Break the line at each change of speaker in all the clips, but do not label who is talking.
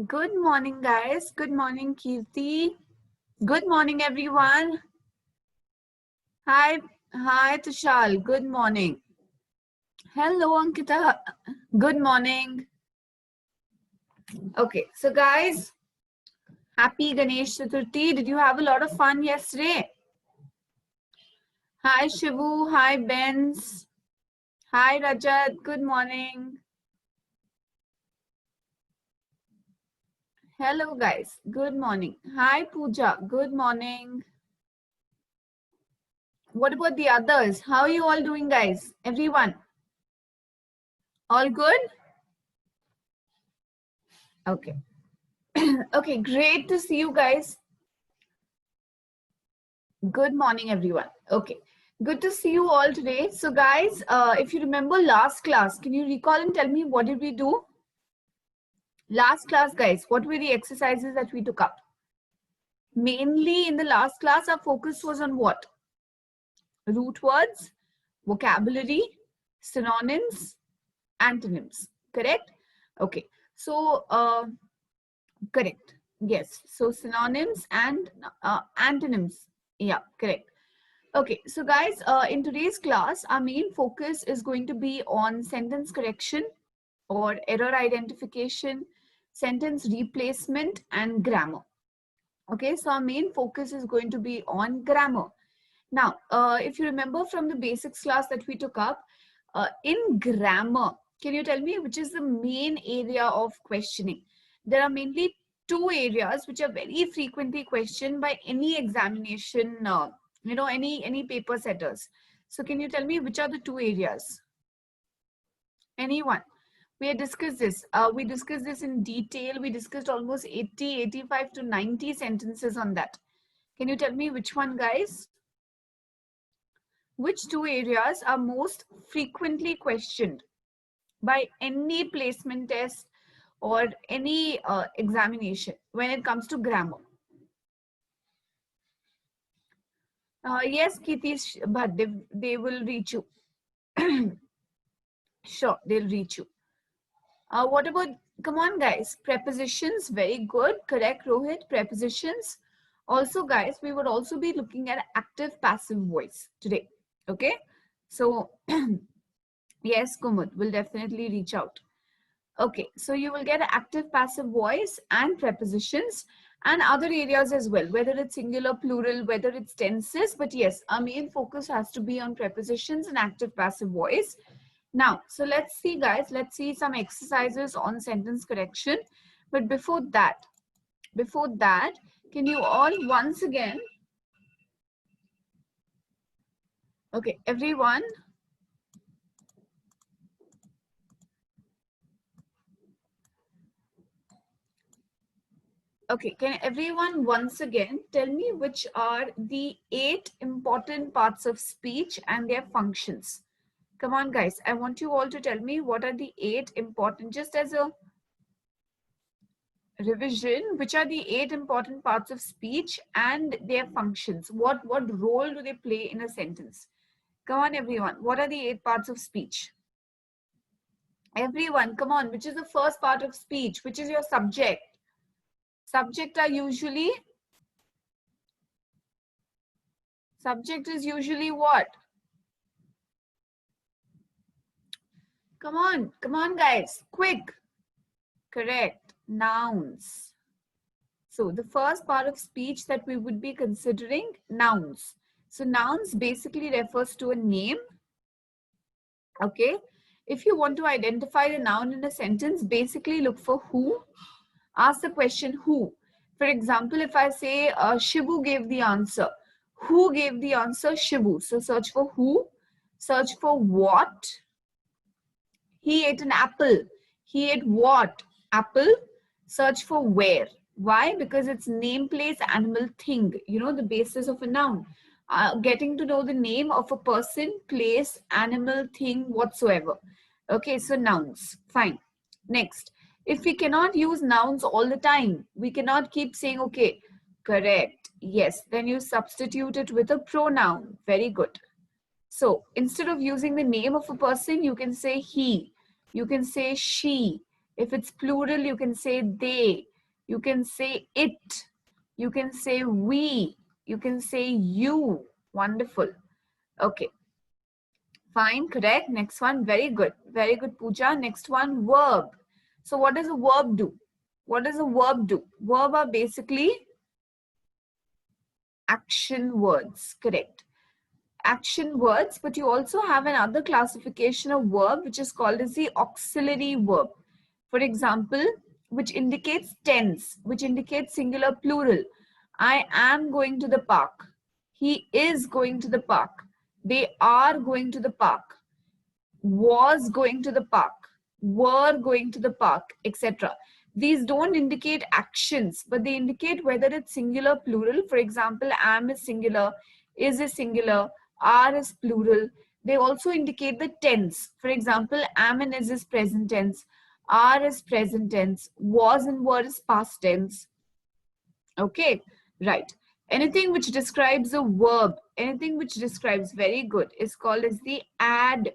Good morning, guys. Good morning, Kirti. Good morning, everyone. Hi, Tushal. Good morning. Hello, Ankita. Good morning. Okay, so guys, happy Ganesh Chaturthi. Did you have a lot of fun yesterday? Hi, Shivu. Hi, Benz. Hi, Rajat. Good morning. Hello, guys. Good morning. Hi, Pooja. Good morning. What about the others? How are you all doing, guys? Everyone? All good? Okay. Okay, great to see you guys. Good morning, everyone. Okay, good to see you all today. So guys, if you remember last class, can you recall and tell me what did we do? Last class, guys, what were the exercises that we took up? Mainly in the last class, our focus was on what? Root words, vocabulary, synonyms, antonyms, correct? Okay, so correct. Yes, so synonyms and antonyms. Yeah, correct. Okay, so guys, in today's class, our main focus is going to be on sentence correction or error identification, sentence replacement, and grammar. Okay, so our main focus is going to be on grammar. Now, if you remember from the basics class that we took up, in grammar, can you tell me which is the main area of questioning? There are mainly two areas which are very frequently questioned by any examination, any paper setters. So can you tell me which are the two areas? Anyone? We had discussed this. We discussed this in detail. We discussed almost 80, 85 to 90 sentences on that. Can you tell me which one, guys? Which two areas are most frequently questioned by any placement test or any examination when it comes to grammar? Yes, Kitish, but they will reach you. Sure, they'll reach you. What about, come on guys, prepositions? Very good, correct Rohit, prepositions. Also guys, we would also be looking at active passive voice today. Okay, so yes, Kumud will definitely reach out. Okay, so you will get active passive voice and prepositions and other areas as well, whether it's singular, plural, whether it's tenses. But yes, our main focus has to be on prepositions and active passive voice. Now, so let's see, guys, let's see some exercises on sentence correction. But before that, can you all once again, okay, everyone, okay, can everyone once again tell me which are the 8 important parts of speech and their functions? Come on, guys. I want you all to tell me what are the 8 important, just as a revision, which are the 8 important parts of speech and their functions? What role do they play in a sentence? Come on, everyone. What are the 8 parts of speech? Everyone, come on. Which is the first part of speech? Which is your subject? Subject is usually what? Come on, guys. Quick. Correct. Nouns. So the first part of speech that we would be considering, nouns. So nouns basically refers to a name. Okay. If you want to identify the noun in a sentence, basically look for who. Ask the question who. For example, if I say Shivu gave the answer. Who gave the answer? Shivu. So search for who. Search for what. He ate an apple. He ate what? Apple. Search for where. Why? Because it's name, place, animal, thing. You know, the basis of a noun. Getting to know the name of a person, place, animal, thing, whatsoever. Okay, so nouns. Fine. Next. If we cannot use nouns all the time, we cannot keep saying, okay, correct. Yes. Then you substitute it with a pronoun. Very good. So instead of using the name of a person, you can say he. You can say she. If it's plural, you can say they, you can say it, you can say we, you can say you. Wonderful. Okay, fine, correct. Next one, very good. Very good, Pooja. Next one, verb. So what does a verb do? What does a verb do? Verb are basically action words, correct. Action words, but you also have another classification of verb which is called as the auxiliary verb. For example, which indicates tense, which indicates singular plural. I am going to the park. He is going to the park. They are going to the park. Was going to the park. Were going to the park, etc. These don't indicate actions, but they indicate whether it's singular, plural. For example, am is singular, is singular, are is plural. They also indicate the tense. For example, am and is present tense, are is present tense, was and were is past tense. Okay, right. Anything which describes a verb, anything which describes, very good, is called as the add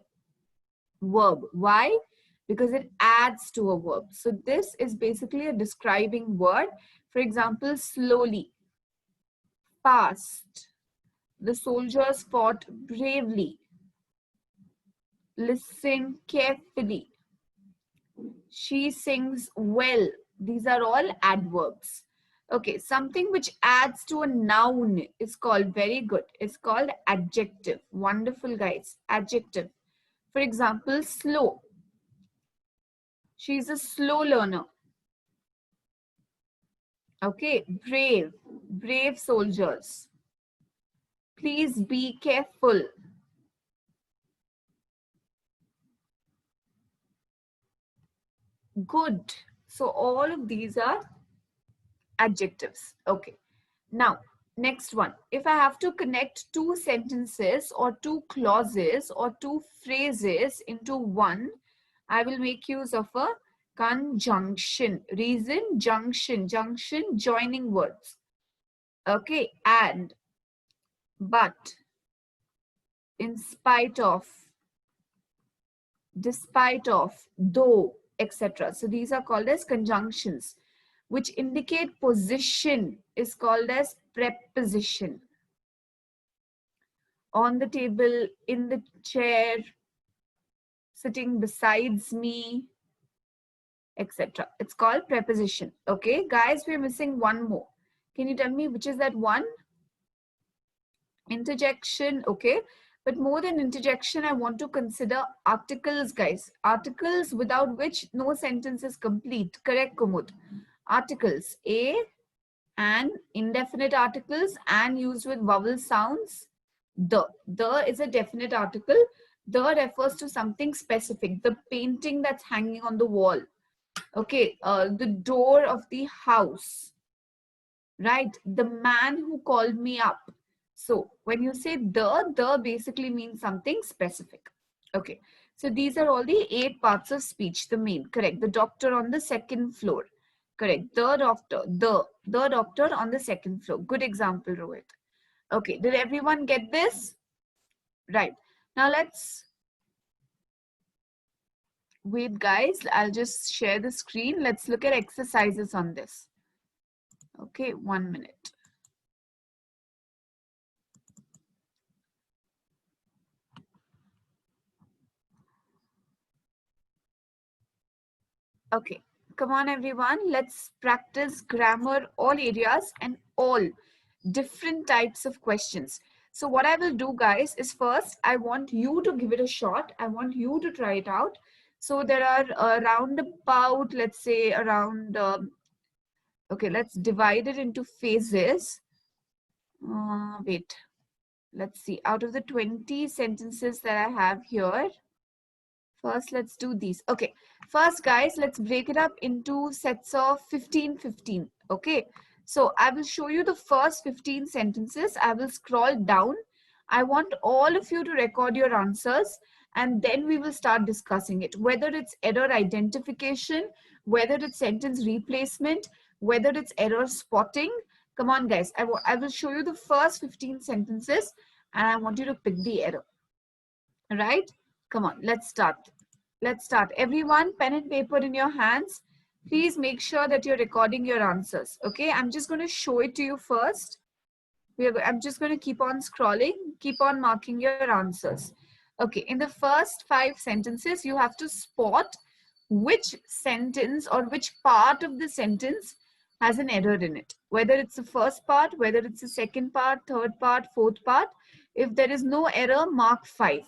verb. Why? Because it adds to a verb. So this is basically a describing word. For example, slowly, fast, the soldiers fought bravely, listen carefully, she sings well. These are all adverbs. Okay, something which adds to a noun is called, very good, it's called adjective. Wonderful, guys. Adjective. For example, slow. She's a slow learner. Okay, brave. Brave soldiers. Please be careful. Good. So all of these are adjectives. Okay. Now, next one. If I have to connect two sentences or two clauses or two phrases into one, I will make use of a conjunction. Reason, junction, junction, joining words. Okay, and, but, in spite of, despite of, though, etc. So these are called as conjunctions, which indicate position is called as preposition. On the table, in the chair, sitting besides me, etc. It's called preposition. Okay, guys, we're missing one more. Can you tell me which is that one? Interjection. Okay, but more than interjection, I want to consider articles, guys. Articles without which no sentence is complete. Correct, Kumud? Articles. A and indefinite articles and used with vowel sounds. The is a definite article. The refers to something specific. The painting that's hanging on the wall. Okay, the door of the house. Right, the man who called me up. So when you say the basically means something specific. Okay, so these are all the 8 parts of speech. The main, correct. The doctor on the 2nd floor. Correct. The doctor on the 2nd floor. Good example, Rohit. Okay, did everyone get this? Right. Now let's wait, guys. I'll just share the screen. Let's look at exercises on this. Okay, 1 minute. Okay, come on everyone. Let's practice grammar, all areas and all different types of questions. So what I will do, guys, is first I want you to give it a shot. I want you to try it out. So there are around about, let's say around, okay, let's divide it into phases. Wait, let's see. Out of the 20 sentences that I have here, first, let's do these. Okay, first, guys, let's break it up into sets of 15, 15. Okay, so I will show you the first 15 sentences. I will scroll down. I want all of you to record your answers and then we will start discussing it. Whether it's error identification, whether it's sentence replacement, whether it's error spotting. Come on, guys. I will show you the first 15 sentences and I want you to pick the error. All right? Come on, let's start. Let's start. Everyone, pen and paper in your hands. Please make sure that you're recording your answers. Okay, I'm just going to show it to you first. I'm just going to keep on scrolling, keep on marking your answers. Okay, in the first 5 sentences, you have to spot which sentence or which part of the sentence has an error in it. Whether it's the first part, whether it's the second part, third part, fourth part. If there is no error, mark 5.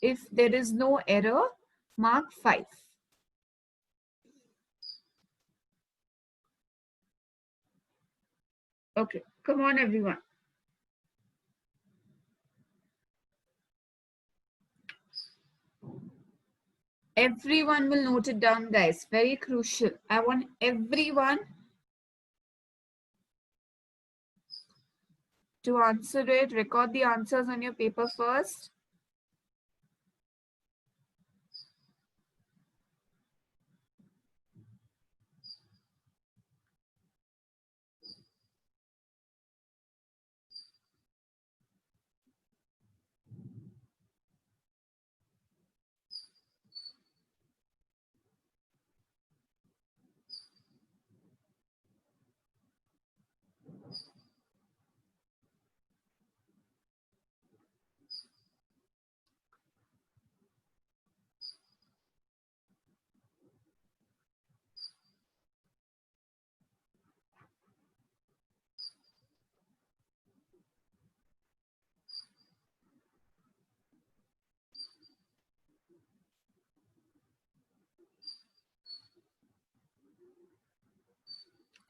If there is no error, mark 5. Okay, come on everyone. Everyone will note it down, guys. Very crucial. I want everyone to answer it. Record the answers on your paper first.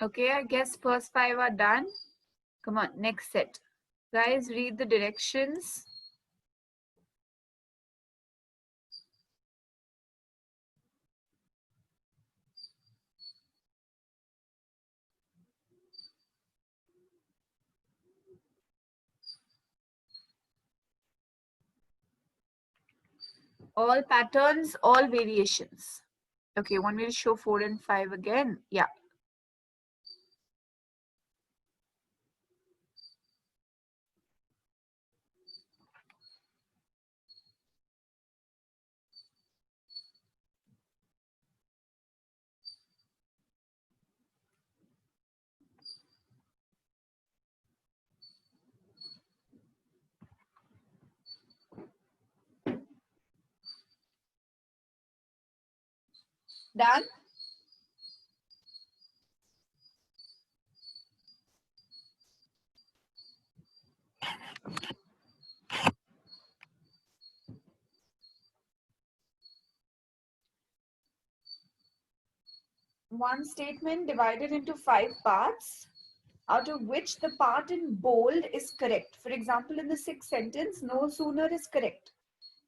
Okay, I guess first 5 are done. Come on, next set. Guys, read the directions. All patterns, all variations. Okay, want me to show 4 and 5 again? Yeah. Done? One statement divided into 5 parts, out of which the part in bold is correct. For example, in the 6th sentence, no sooner is correct.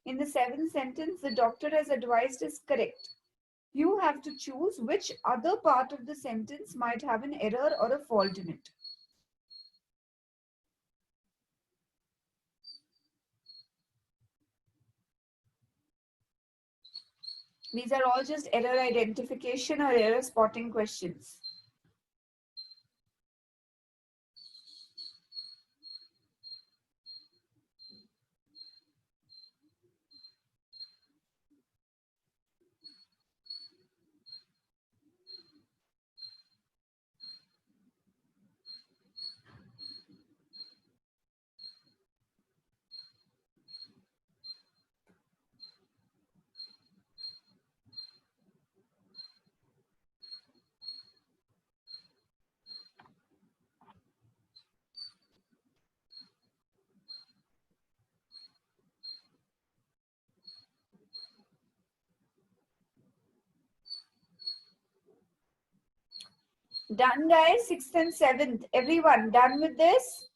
In the 7th sentence, the doctor has advised is correct. You have to choose which other part of the sentence might have an error or a fault in it. These are all just error identification or error spotting questions. Done, guys? 6th and 7th. Everyone done with this?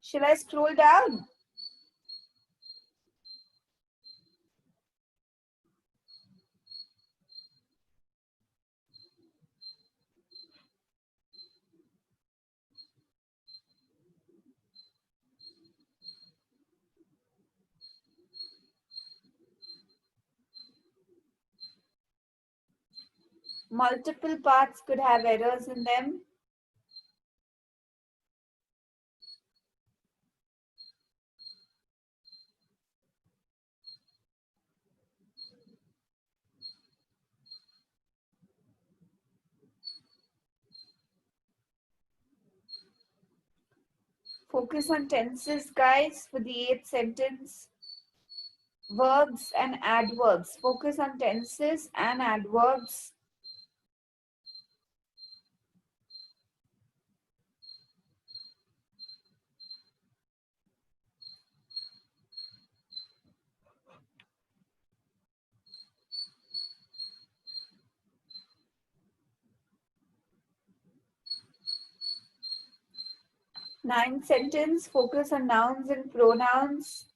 Shall I scroll down? Multiple parts could have errors in them. Focus on tenses, guys, for the 8th sentence. Verbs and adverbs. Focus on tenses and adverbs. Ninth sentence, focus on nouns and pronouns.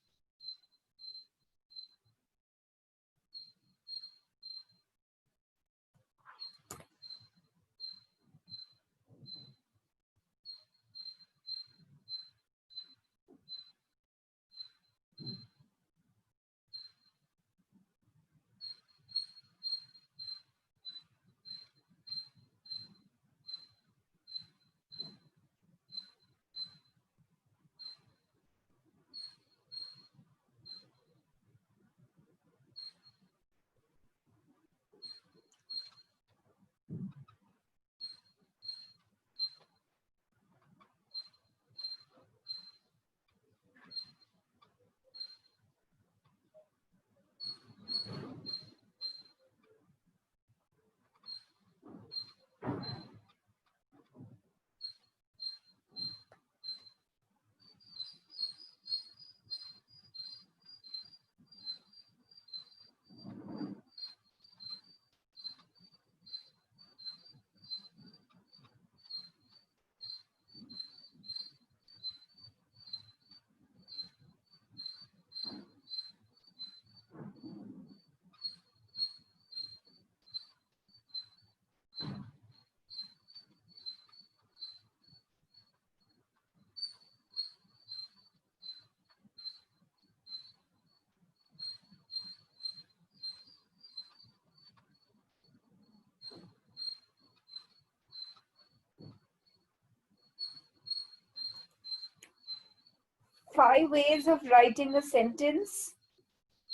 Five ways of writing a sentence.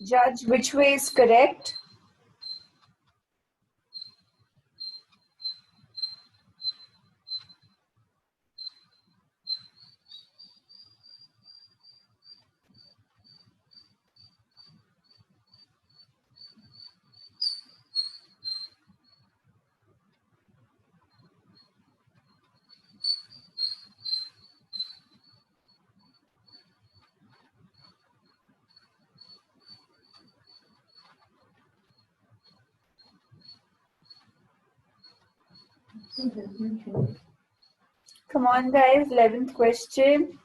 Judge which way is correct. Come on, guys. 11th question.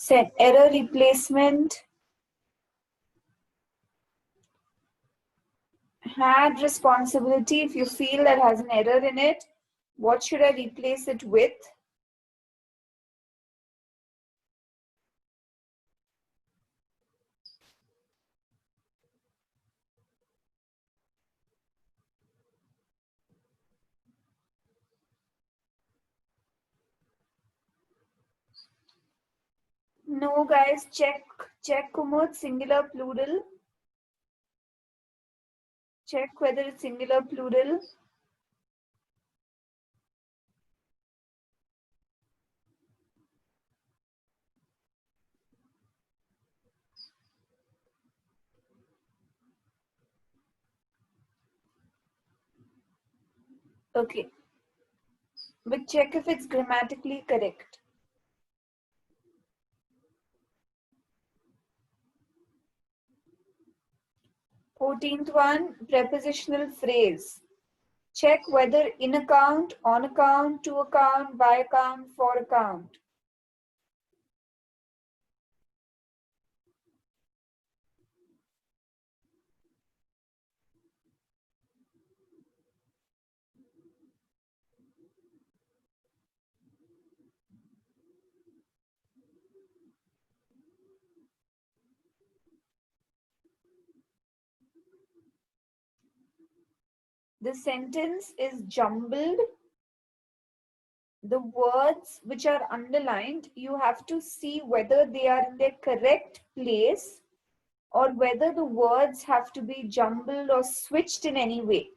Set error replacement. Had responsibility. If you feel that has an error in it, what should I replace it with? No, guys. Check Kumud, singular, plural. Check whether it's singular, plural. Okay. But check if it's grammatically correct. 14th one, prepositional phrase. Check whether in account, on account, to account, by account, for account. The sentence is jumbled. The words which are underlined, you have to see whether they are in their correct place or whether the words have to be jumbled or switched in any way.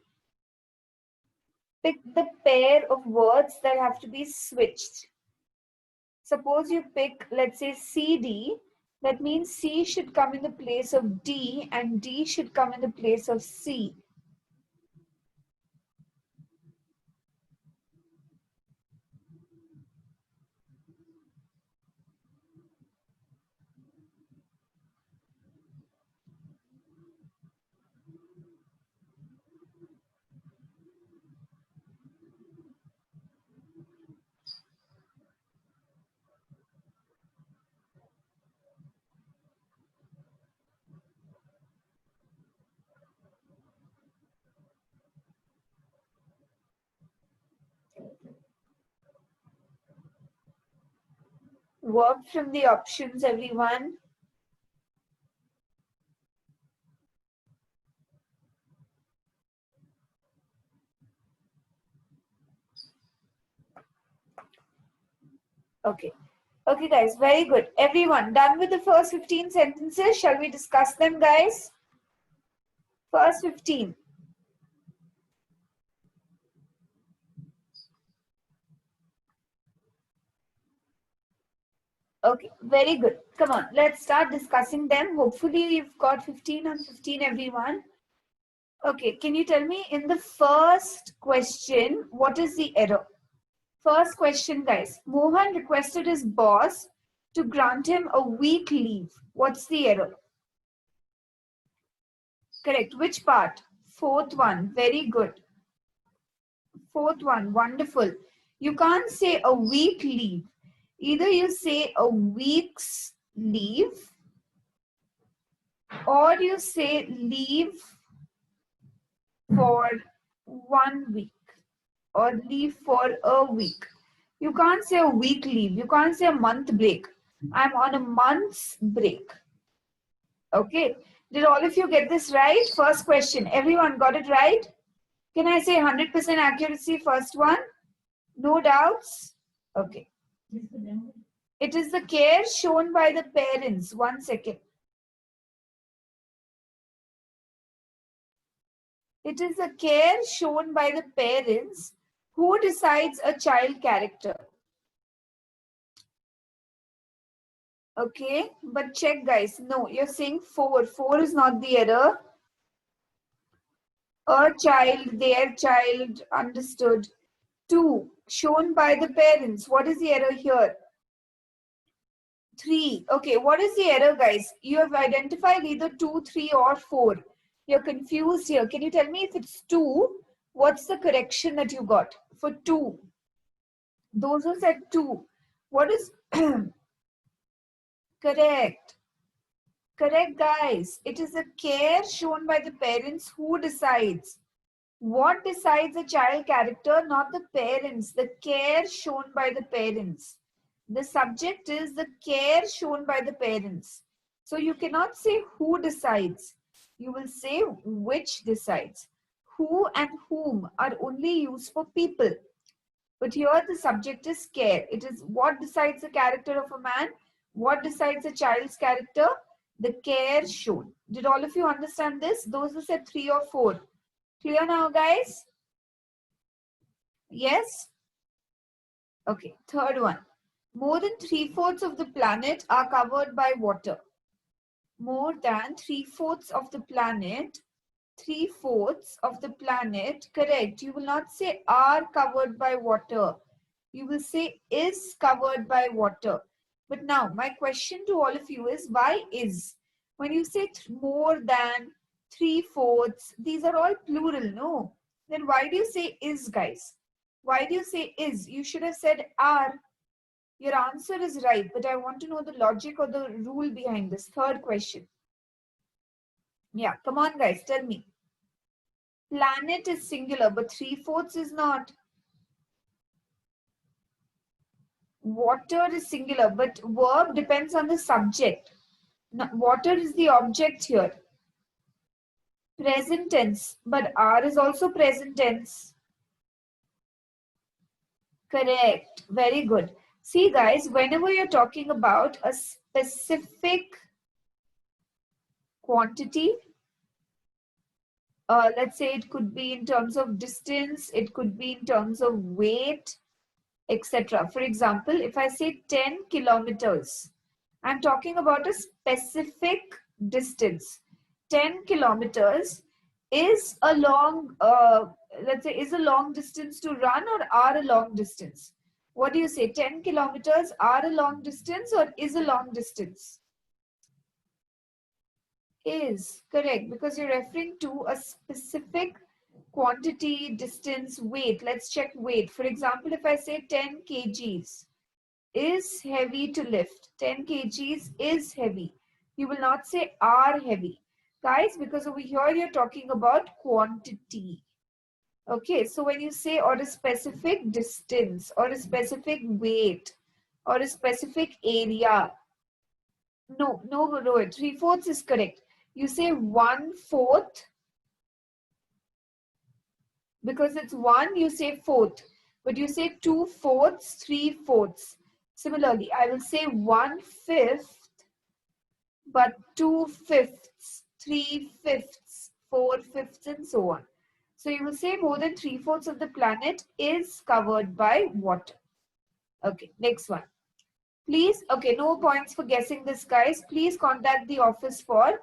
Pick the pair of words that have to be switched. Suppose you pick, let's say, CD, that means C should come in the place of D and D should come in the place of C. Work from the options, everyone. Okay. Okay, guys, very good. Everyone, done with the first 15 sentences? Shall we discuss them, guys? First 15. Okay, very good. Come on, let's start discussing them. Hopefully, you've got 15 on 15, everyone. Okay, can you tell me in the first question, what is the error? First question, guys. Mohan requested his boss to grant him a week leave. What's the error? Correct. Which part? Fourth one. Very good. Fourth one. Wonderful. You can't say a week leave. Either you say a week's leave or you say leave for 1 week or leave for a week. You can't say a week leave. You can't say a month break. I'm on a month's break. Okay. Did all of you get this right? First question. Everyone got it right? Can I say 100% accuracy? First one. No doubts? Okay. It is the care shown by the parents. 1 second. It is the care shown by the parents who decides a child character. Okay, but check, guys. No, you're saying 4. 4 is not the error. A child, their child, understood. 2, shown by the parents. What is the error here? 3. Okay, what is the error, guys? You have identified either 2, 3, or 4. You're confused here. Can you tell me if it's 2, what's the correction that you got for 2? Those who said 2, what is correct? Correct, guys. It is the care shown by the parents who decides. What decides a child character? Not the parents. The care shown by the parents. The subject is the care shown by the parents. So you cannot say who decides. You will say which decides. Who and whom are only used for people. But here the subject is care. It is what decides the character of a man. What decides a child's character? The care shown. Did all of you understand this? Those who said 3 or 4. Clear now, guys? Yes? Okay, third one. More than 3/4 of the planet are covered by water. More than 3/4 of the planet, 3/4 of the planet, correct. You will not say are covered by water. You will say is covered by water. But now, my question to all of you is, why is? When you say more than, 3/4, these are all plural, no? Then why do you say is, guys? Why do you say is? You should have said are. Your answer is right, but I want to know the logic or the rule behind this. Third question. Yeah, come on, guys, tell me. Planet is singular, but 3/4 is not. Water is singular, but verb depends on the subject. Now, water is the object here. Present tense, but are is also present tense. Correct. Very good. See, guys, whenever you're talking about a specific quantity, let's say it could be in terms of distance, it could be in terms of weight, etc. For example, if I say 10 kilometers, I'm talking about a specific distance. 10 kilometers is a long, let's say, is a long distance to run or are a long distance? What do you say? 10 kilometers are a long distance or is a long distance? Is correct, because you're referring to a specific quantity, distance, weight. Let's check weight. For example, if I say 10 kgs is heavy to lift. 10 kgs is heavy. You will not say are heavy. Guys, because over here you're talking about quantity. Okay, so when you say or a specific distance or a specific weight or a specific area, no, 3/4 is correct. You say 1/4 because it's 1, you say 4th, but you say 2/4, 3/4. Similarly, I will say 1/5, but 2/5, 3/5, 4/5, and so on. So you will say more than 3/4 of the planet is covered by water. Okay, next one. Please, okay, no points for guessing this, guys. Please contact the office for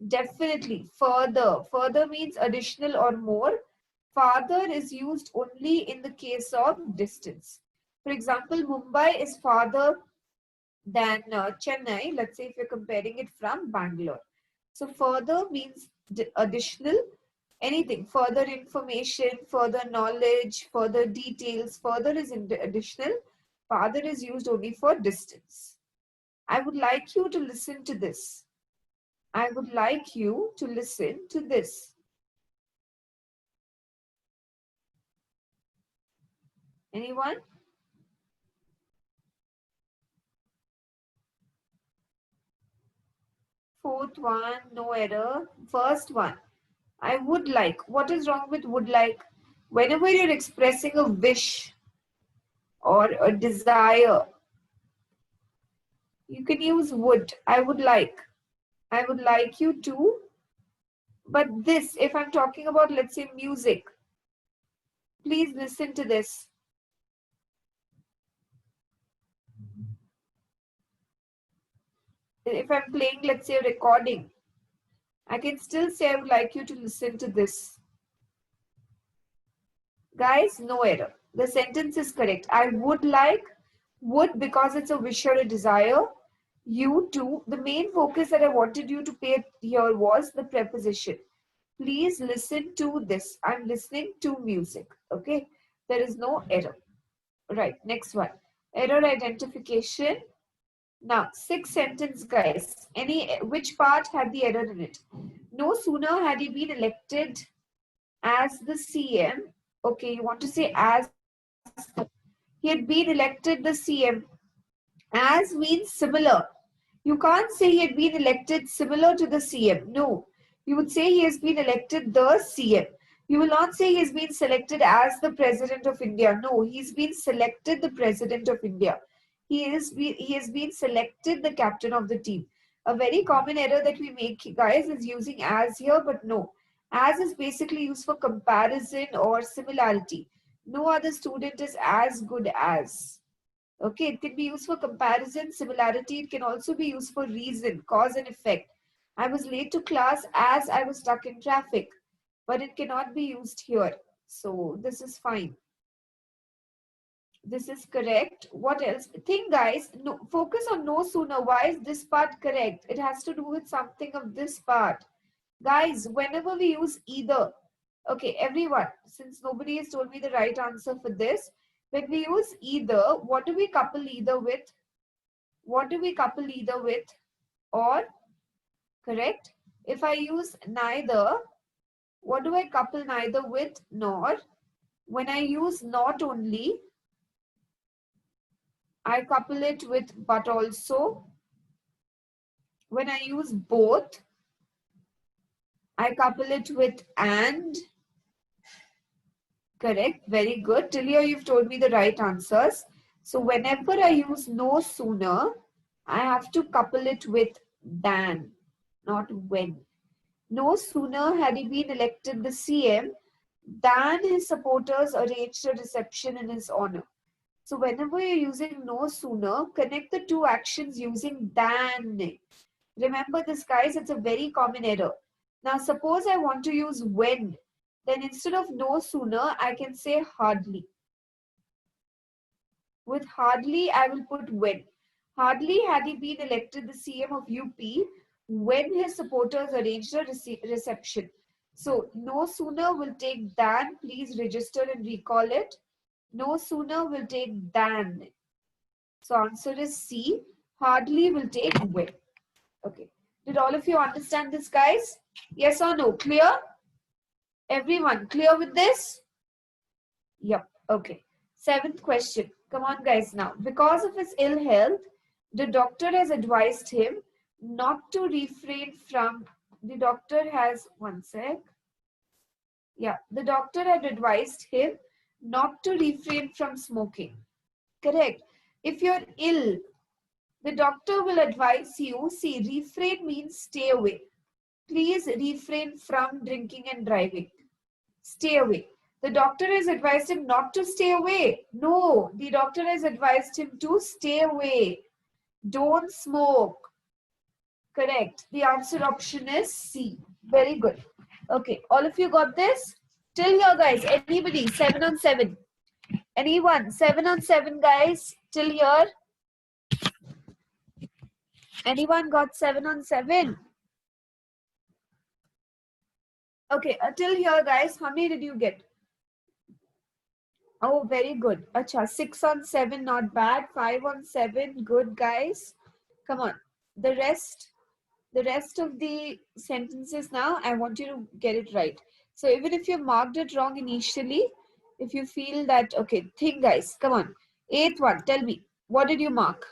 definitely further. Further means additional or more. Farther is used only in the case of distance. For example, Mumbai is farther than Chennai. Let's say if you're comparing it from Bangalore. So further means additional, anything, further information, further knowledge, further details. Further is additional. Farther is used only for distance. I would like you to listen to this. I would like you to listen to this. Anyone? Fourth one, no error. First one, I would like. What is wrong with would like? Whenever you're expressing a wish or a desire, you can use would. I would like. I would like you to. But this, if I'm talking about, let's say, music, please listen to this. If I'm playing, let's say, a recording, I can still say I would like you to listen to this. Guys, no error. The sentence is correct. I would like, would because it's a wish or a desire. You to. The main focus that I wanted you to pay here was the preposition. Please listen to this. I'm listening to music. Okay. There is no error. Right. Next one. Error identification. Now, sixth sentence, guys. Which part had the error in it? No sooner had he been elected as the CM. Okay, you want to say as he had been elected the CM. As means similar. You can't say he had been elected similar to the CM. No. You would say he has been elected the CM. You will not say he has been selected as the President of India. No, he's been selected the President of India. He has been selected the captain of the team. A very common error that we make, guys, is using as here, but no. As is basically used for comparison or similarity. No other student is as good as. Okay, it can be used for comparison, similarity. It can also be used for reason, cause and effect. I was late to class as I was stuck in traffic, but it cannot be used here. So this is fine. This is correct. What else? Think, guys, no, focus on no sooner. Why is this part correct? It has to do with something of this part. Guys, whenever we use either, Okay, everyone, since nobody has told me the right answer for this, when we use either, what do we couple either with? What do we couple either with? Or, correct? If I use neither, what do I couple neither with nor? When I use not only, I couple it with but also. When I use both, I couple it with and. Correct. Very good. Till here you've told me the right answers. So whenever I use no sooner, I have to couple it with than, not when. No sooner had he been elected the CM than his supporters arranged a reception in his honor. So whenever you're using no sooner, connect the two actions using than. Remember this, guys, it's a very common error. Now suppose I want to use when, then instead of no sooner, I can say hardly. With hardly, I will put when. Hardly had he been elected the CM of UP when his supporters arranged a reception. So no sooner will take than, please register and recall it. No sooner will take than. So answer is C. Hardly will take when. Okay. Did all of you understand this, guys? Yes or no? Clear? Everyone clear with this? Yep. Okay. Seventh question. Come on, guys, now. Because of his ill health, the doctor has advised him not to refrain from. The doctor has. One sec. Yeah. The doctor had advised him not to refrain from smoking. Correct. If you're ill, the doctor will advise you. See, refrain means stay away. Please refrain from drinking and driving. Stay away. The doctor has advised him not to stay away. No, the doctor has advised him to stay away. Don't smoke. Correct. The answer option is C. Very good. Okay, all of you got this? Till here, guys. Anybody? 7 on 7. Anyone? 7 on 7, guys. Till here. Anyone got 7 on 7? Okay, till here, guys. How many did you get? Oh, very good. Acha, 6 on 7, not bad. 5 on 7, good, guys. Come on. The rest of the sentences now, I want you to get it right. So even if you marked it wrong initially, if you feel that, okay, think, guys, come on. Eighth one, tell me, what did you mark?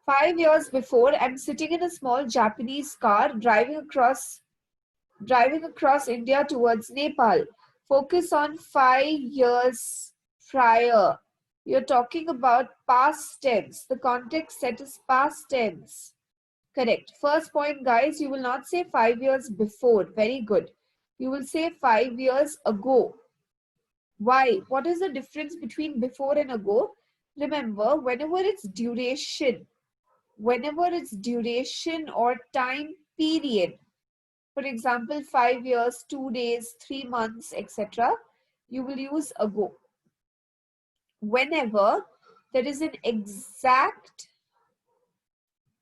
5 years before, I'm sitting in a small Japanese car driving across India towards Nepal. Focus on 5 years prior. You're talking about past tense. The context set is past tense. Correct. First point, guys, you will not say 5 years before. Very good. You will say 5 years ago. Why? What is the difference between before and ago? Remember, whenever it's duration or time period, for example, 5 years, 2 days, 3 months, etc., you will use ago. Whenever there is an exact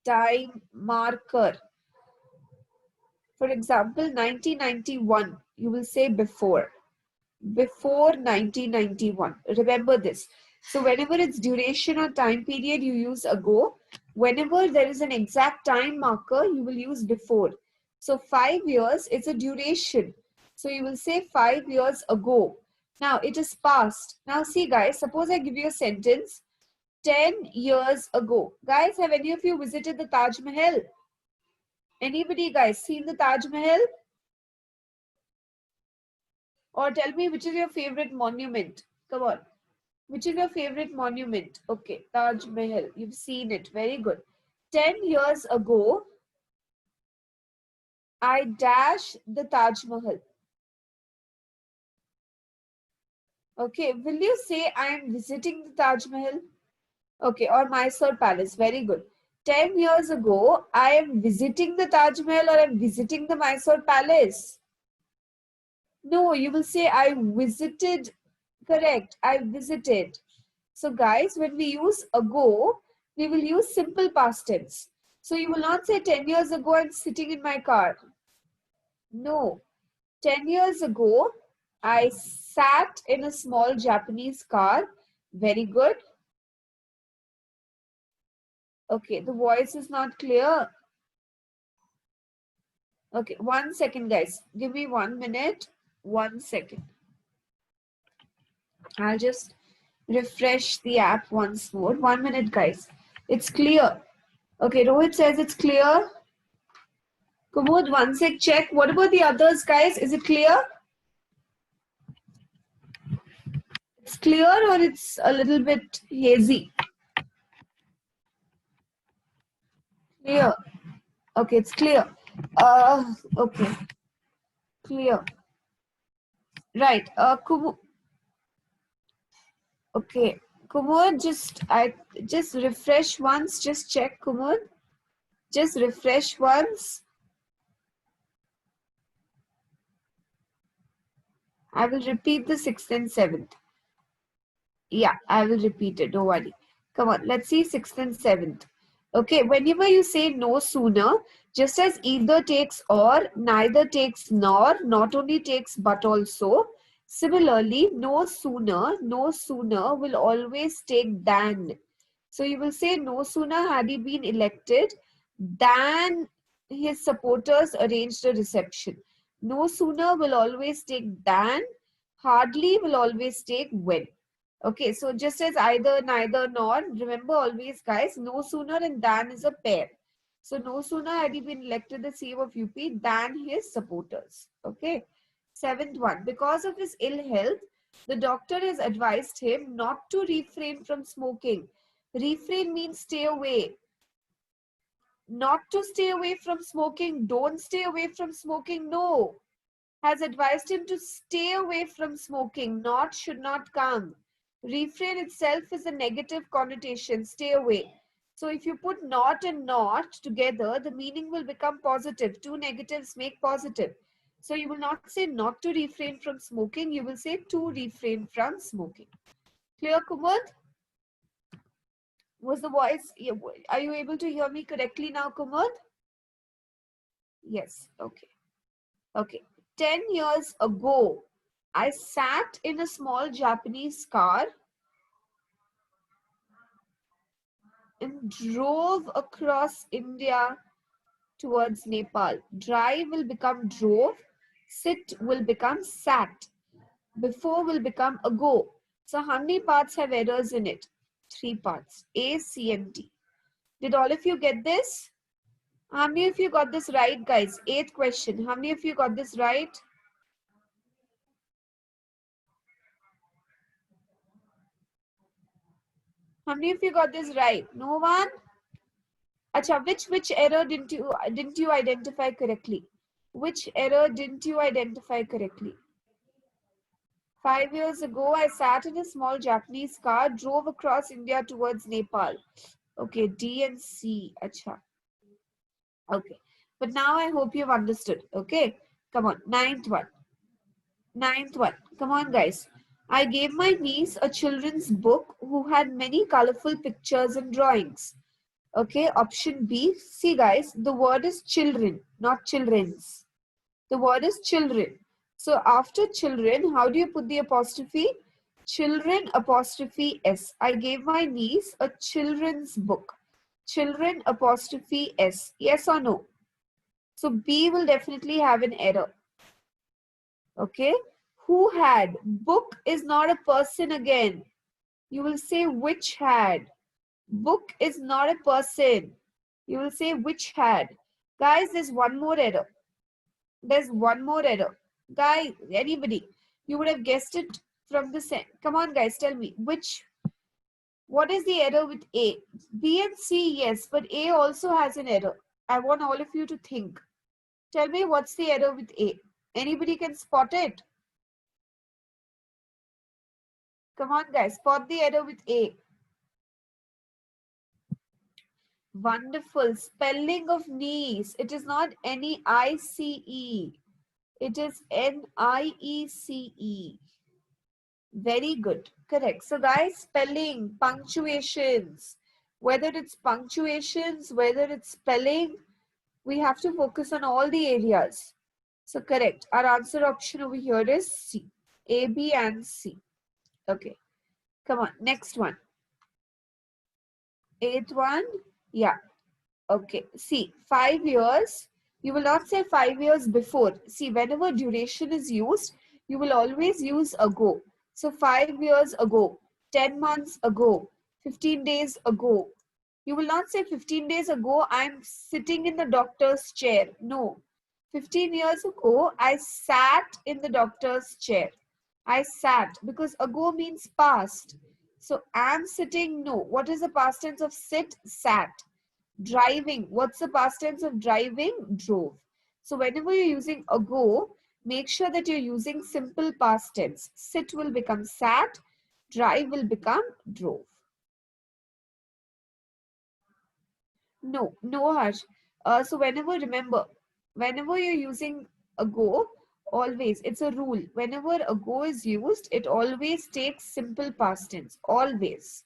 time marker, for example, 1991, you will say before 1991. Remember this. So whenever it's duration or time period, you use ago. Whenever there is an exact time marker, you will use before. So 5 years is a duration. So you will say 5 years ago. Now it is past. Now see, guys, suppose I give you a sentence. 10 years ago. Guys, have any of you visited the Taj Mahal? Anybody, guys, seen the Taj Mahal? Or tell me, which is your favorite monument? Come on. Which is your favorite monument? Okay, Taj Mahal. You've seen it. Very good. 10 years ago, I dash the Taj Mahal. Okay, will you say I am visiting the Taj Mahal? Okay, or Mysore Palace. Very good. 10 years ago, I am visiting the Taj Mahal or I am visiting the Mysore Palace. No, you will say I visited. Correct. I visited. So guys, when we use ago, we will use simple past tense. So you will not say 10 years ago I'm sitting in my car. No. 10 years ago, I sat in a small Japanese car. Very good. Okay, the voice is not clear. Okay, 1 second, guys. Give me 1 minute. 1 second. I'll just refresh the app once more. 1 minute, guys. It's clear. Okay, Rohit says it's clear. Kumud, 1 sec, check. What about the others, guys? Is it clear? It's clear or it's a little bit hazy? Clear. Okay, it's clear. Okay, clear. Right. Okay, Kumud, just refresh once. Just check, Kumud. Just refresh once. I will repeat the 6th and 7th. Yeah, I will repeat it. Don't worry. Come on, let's see 6th and 7th. Okay, whenever you say no sooner, just as either takes or, neither takes nor, not only takes but also. Similarly, no sooner will always take than. So you will say no sooner had he been elected than his supporters arranged a reception. No sooner will always take than, hardly will always take when. Okay, so just as either, neither, nor, remember always, guys, no sooner and than is a pair. So no sooner had he been elected the CM of UP than his supporters. Okay. 7th one, because of his ill health, the doctor has advised him not to refrain from smoking. Refrain means stay away. Not to stay away from smoking. Don't stay away from smoking. No. Has advised him to stay away from smoking. Not should not come. Refrain itself is a negative connotation. Stay away. So if you put not and not together, the meaning will become positive. Two negatives make positive. So you will not say not to refrain from smoking. You will say to refrain from smoking. Clear, Kumud? Was the voice, are you able to hear me correctly now, Kumud? Yes, okay. Okay. 10 years ago, I sat in a small Japanese car and drove across India towards Nepal. Drive will become drove. Sit will become sat. Before will become ago. So how many parts have errors in it? 3 parts. A, C, and D. Did all of you get this? How many of you got this right, guys? 8th question. How many of you got this right? How many of you got this right? No one? Acha, which error didn't you identify correctly? Which error didn't you identify correctly? 5 years ago, I sat in a small Japanese car, drove across India towards Nepal. Okay, D and C. Acha. Okay. But now I hope you've understood. Okay. Come on. 9th one. 9th one. Come on, guys. I gave my niece a children's book who had many colorful pictures and drawings. Okay, option B. See, guys, the word is children, not children's. The word is children. So after children, how do you put the apostrophe? Children apostrophe S. I gave my niece a children's book. Children apostrophe S. Yes or no? So B will definitely have an error. Okay. Who had? Book is not a person again. You will say which had. Book is not a person. You will say which had. Guys, there's one more error. There's one more error. Guys, anybody, you would have guessed it from the set. Come on, guys, tell me. What is the error with A? B and C, yes, but A also has an error. I want all of you to think. Tell me what's the error with A. Anybody can spot it? Come on, guys, spot the error with A. Wonderful. Spelling of niece. It is not N-E-I-C-E. It is N-I-E-C-E. Very good. Correct. So guys, spelling, punctuations, whether it's punctuations, whether it's spelling, we have to focus on all the areas. So correct. Our answer option over here is C. A, B and C. Okay. Come on. Next one. Eighth one. Yeah. Okay. See, 5 years. You will not say 5 years before. See, whenever duration is used, you will always use ago. So 5 years ago, 10 months ago, 15 days ago. You will not say 15 days ago, I'm sitting in the doctor's chair. No. 15 years ago, I sat in the doctor's chair. I sat because ago means past. So am sitting, no. What is the past tense of sit? Sat. Driving. What's the past tense of driving? Drove. So whenever you're using ago, make sure that you're using simple past tense. Sit will become sat. Drive will become drove. No, no Harsh. So remember, whenever you're using ago, always, it's a rule. Whenever ago is used, it always takes simple past tense. Always.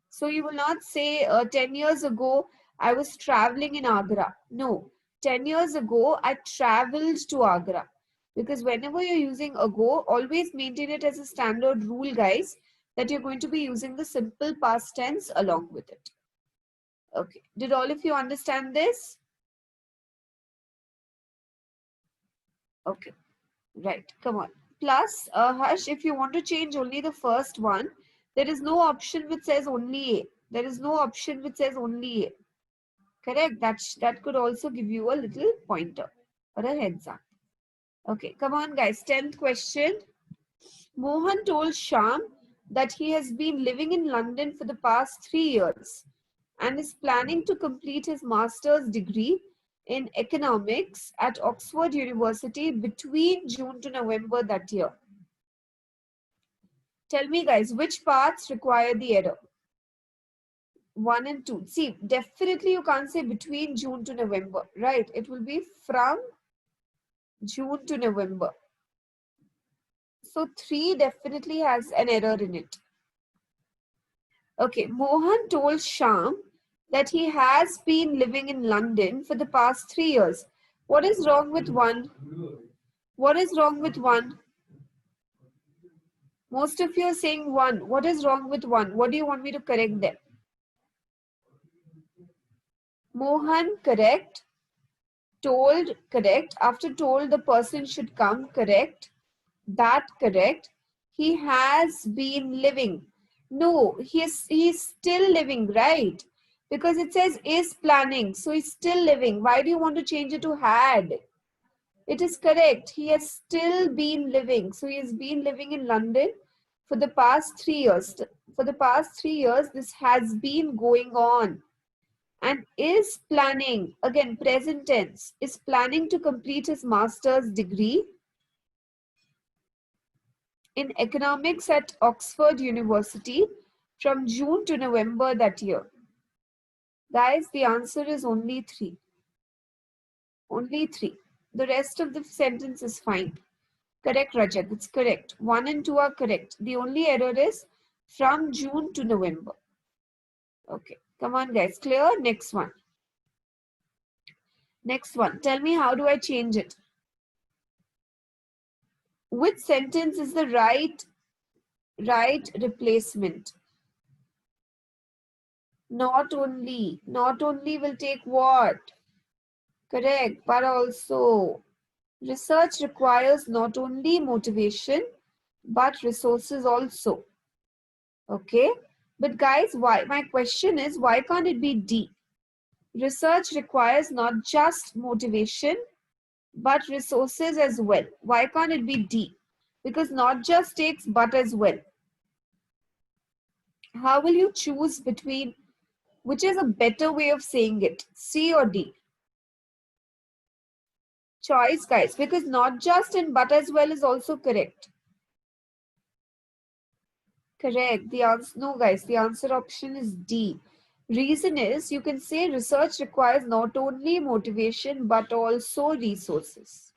So you will not say 10 years ago, I was traveling in Agra. No, 10 years ago, I traveled to Agra. Because whenever you're using ago, always maintain it as a standard rule, guys, that you're going to be using the simple past tense along with it. Okay. Did all of you understand this? Okay. Right. Come on. Plus, Harsh, if you want to change only the first one, there is no option which says only A. There is no option which says only A. Correct. That could also give you a little pointer or a heads up. Okay. Come on, guys. 10th question. Mohan told Sham that he has been living in London for the past 3 years and is planning to complete his master's degree in economics at Oxford University between June to November that year. Tell me, guys, which parts require the error? 1 and 2. See, definitely you can't say between June to November, right? It will be from June to November. So 3 definitely has an error in it. Okay, Mohan told Sham that he has been living in London for the past 3 years. What is wrong with 1? What is wrong with 1? Most of you are saying 1. What is wrong with 1? What do you want me to correct there? Mohan, correct. Told, correct. After told, the person should come, correct. That, correct. He has been living. No, he's still living, right? Because it says is planning. So he's still living. Why do you want to change it to had? It is correct. He has still been living. So he has been living in London for the past 3 years. For the past 3 years, this has been going on. And is planning, again, present tense, is planning to complete his master's degree in economics at Oxford University from June to November that year. Guys, the answer is only 3. Only 3. The rest of the sentence is fine. Correct, Rajat. It's correct. 1 and 2 are correct. The only error is from June to November. Okay. Come on, guys. Clear? Next one. Next one. Tell me, how do I change it? Which sentence is the right replacement? Not only. Not only will take what? Correct. But also. Research requires not only motivation, but resources also. Okay. But guys, why? My question is, why can't it be D? Research requires not just motivation, but resources as well. Why can't it be D? Because not just takes but as well. How will you choose between, which is a better way of saying it, C or D? Choice, guys, because not just and but as well is also correct. Correct. The answer, no, guys, the answer option is D. Reason is, you can say research requires not only motivation but also resources.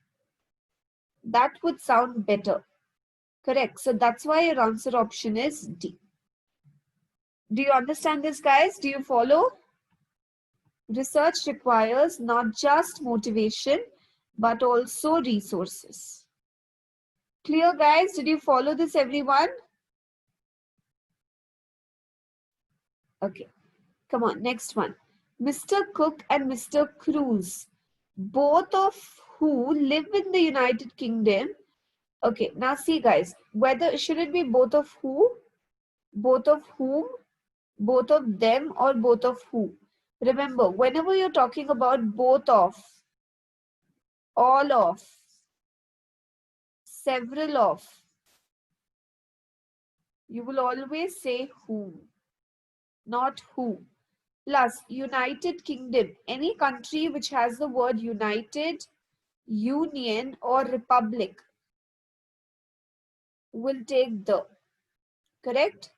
That would sound better. Correct. So that's why your answer option is D. Do you understand this, guys? Do you follow? Research requires not just motivation but also resources. Clear, guys? Did you follow this, everyone? Okay, come on, next one. Mr. Cook and Mr. Cruz, both of who live in the United Kingdom. Okay, now see, guys, whether should it be both of who, both of whom, both of them, or both of who? Remember, whenever you're talking about both of, all of, several of, you will always say whom, not who. Plus, United Kingdom, any country which has the word United, Union, or Republic will take the, correct?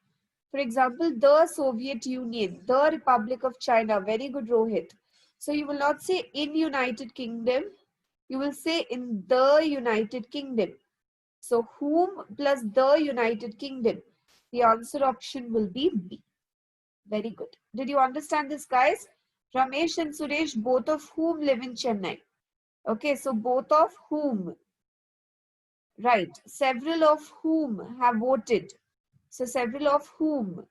For example, the Soviet Union, the Republic of China. Very good, Rohit. So you will not say in United Kingdom, you will say in the United Kingdom. So whom plus the United Kingdom. The answer option will be B. Very good. Did you understand this, guys? Ramesh and Suresh, both of whom live in Chennai. Okay, so both of whom, right? Several of whom have voted. So several of whom.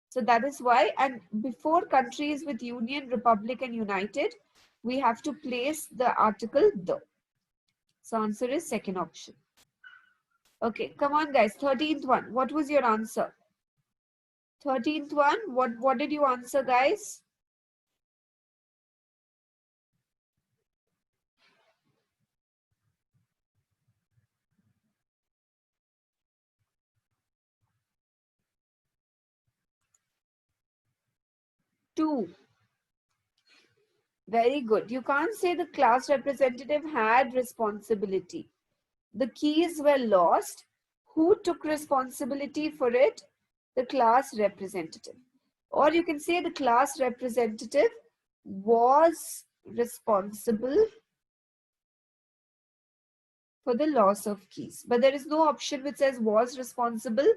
So that is why, and before countries with Union, Republic, and United, we have to place the article the. So answer is second option. Okay, come on, guys. 13th one. What was your answer? 13th one. What did you answer, guys? Two. Very good. You can't say the class representative had responsibility. The keys were lost. Who took responsibility for it? The class representative. Or you can say the class representative was responsible for the loss of keys. But there is no option which says was responsible.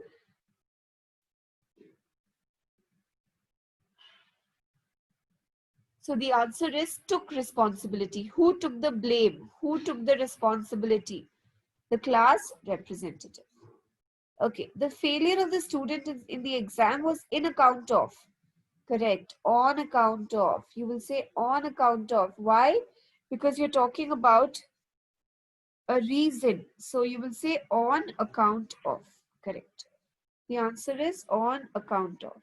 So the answer is took responsibility. Who took the blame? Who took the responsibility? The class representative. Okay, the failure of the student in the exam was in account of. Correct. On account of. You will say on account of. Why? Because you're talking about a reason. So you will say on account of. Correct. The answer is on account of.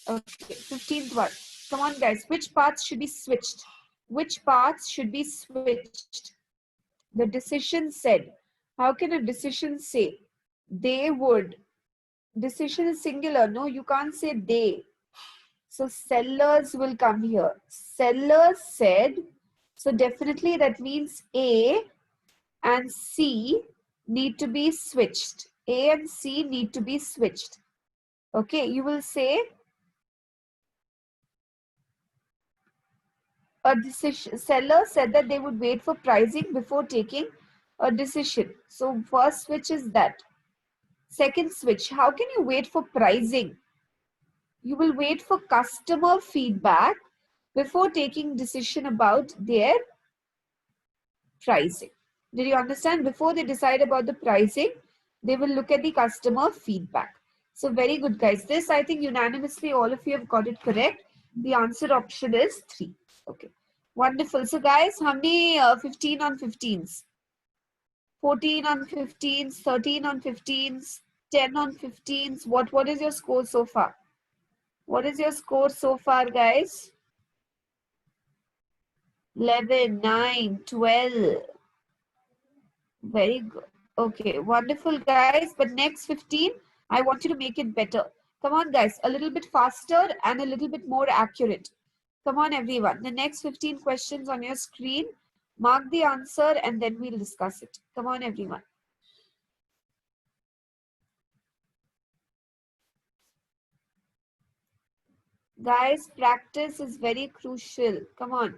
Okay, 15th one. Come on, guys. Which paths should be switched? Which paths should be switched? The decision said. How can a decision say? They would. Decision is singular. No, you can't say they. So sellers will come here. Sellers said. So definitely that means A and C need to be switched. A and C need to be switched. Okay, you will say a decision. Seller said that they would wait for pricing before taking a decision. So first switch is that. Second switch, how can you wait for pricing? You will wait for customer feedback before taking decision about their pricing. Did you understand? Before they decide about the pricing, they will look at the customer feedback. So very good, guys. This, I think unanimously all of you have got it correct. The answer option is 3. Okay. Wonderful. So guys, how many 15 on 15s? 14 on 15s, 13 on 15s, 10 on 15s. What is your score so far? What is your score so far, guys? 11, 9, 12. Very good. Okay, wonderful, guys. But next 15, I want you to make it better. Come on, guys. A little bit faster and a little bit more accurate. Come on, everyone. The next 15 questions on your screen. Mark the answer and then we'll discuss it. Come on, everyone. Guys, practice is very crucial. Come on.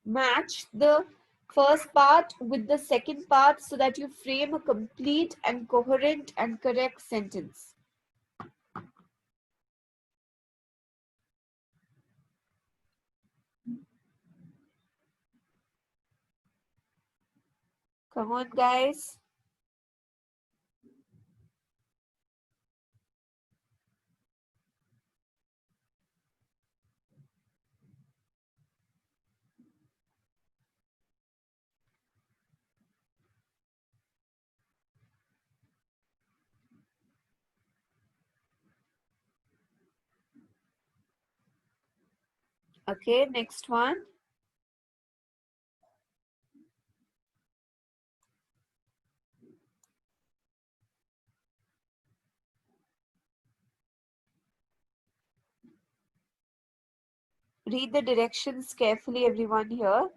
Match the first part with the second part so that you frame a complete and coherent and correct sentence. Come on, guys. Okay, next one. Read the directions carefully, everyone here.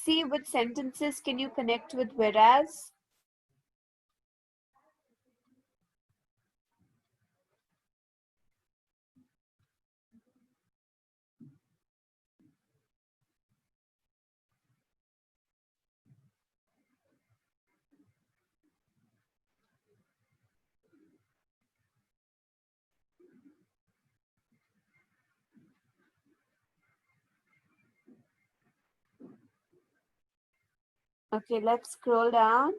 See which sentences can you connect with whereas. Okay, let's scroll down.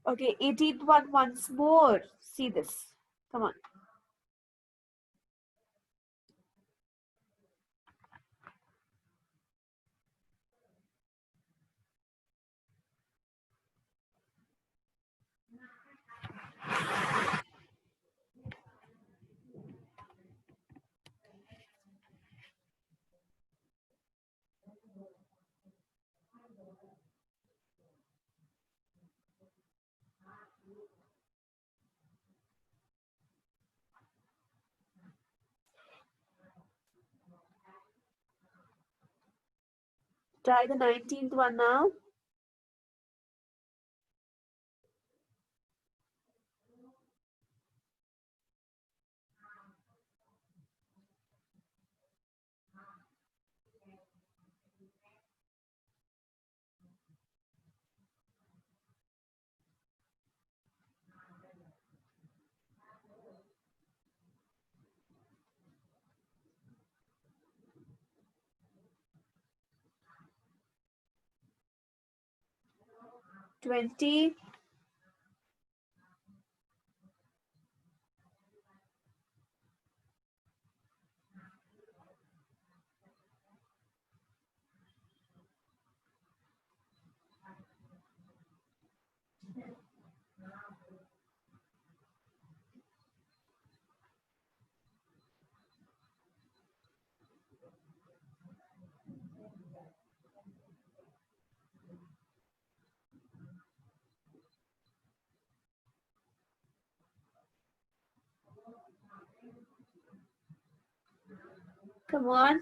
Okay, 18th one once more. See this. Come on. Try the 19th one now. Twenty. Come on.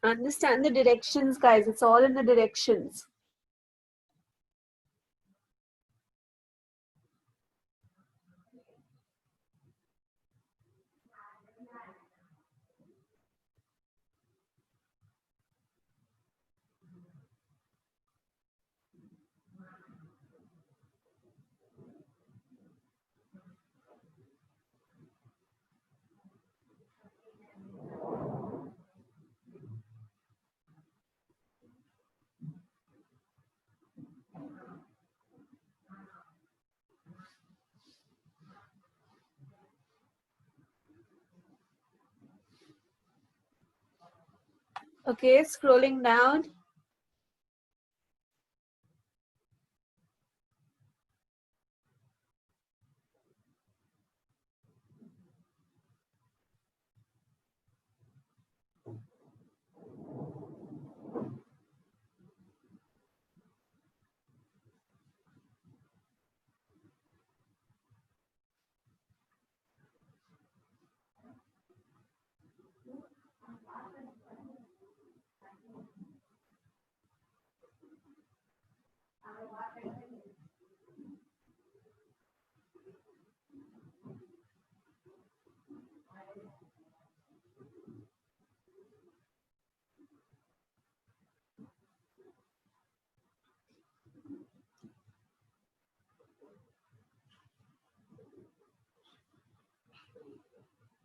Understand the directions, guys. It's all in the directions. Okay, scrolling down.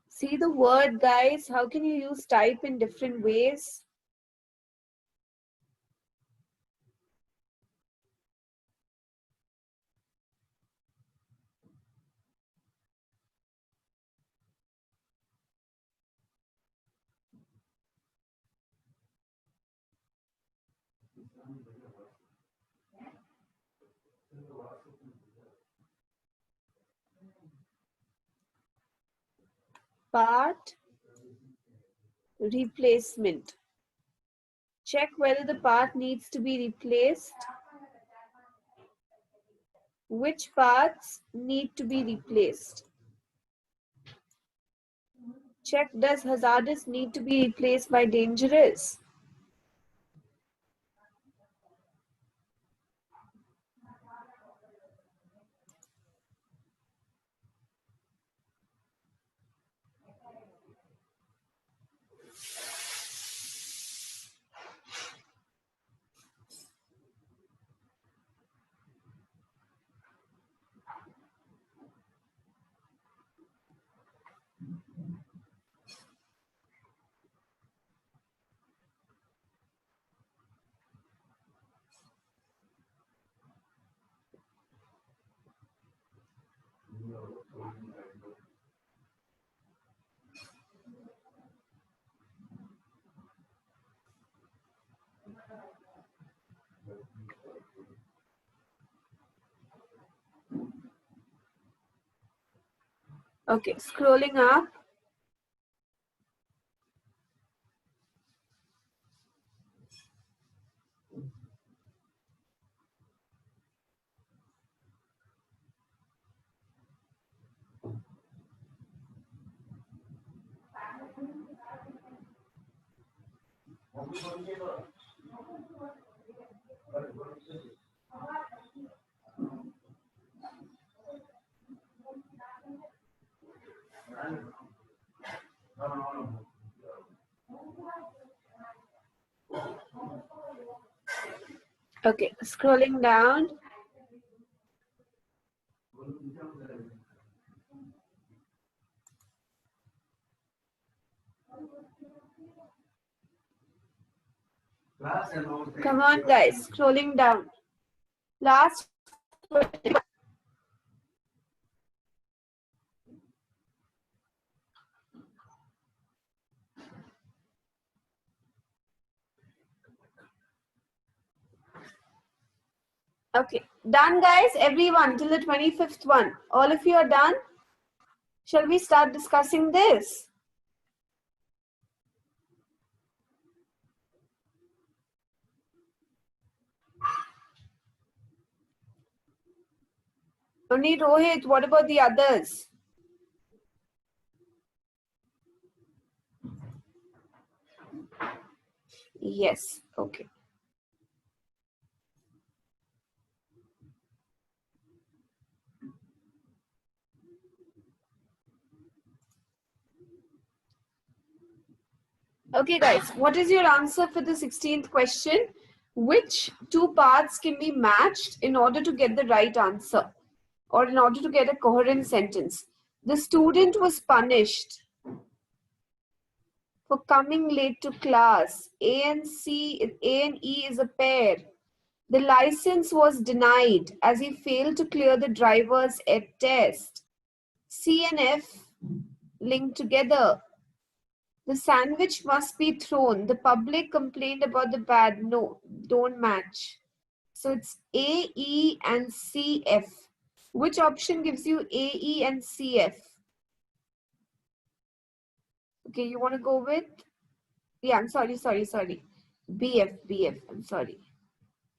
See the word, guys. How can you use type in different ways? Part replacement. Check whether the part needs to be replaced. Which parts need to be replaced? Check, does hazardous need to be replaced by dangerous? Okay, scrolling up. Okay, scrolling down. Come on, guys, scrolling down. Last. Okay, done, guys. Everyone till the 25th one. All of you are done. Shall we start discussing this? Only Rohit. What about the others? Yes. Okay. Okay, guys, what is your answer for the 16th question? Which two parts can be matched in order to get the right answer or in order to get a coherent sentence? The student was punished for coming late to class. A and E is a pair. The license was denied as he failed to clear the driver's ed test. C and F linked together.
The sandwich must be thrown. The public complained about the bad. No, don't match. So it's A, E, and C, F. Which option gives you A, E, and C, F? Okay, you want to go with? Yeah, I'm sorry. B, F, I'm sorry.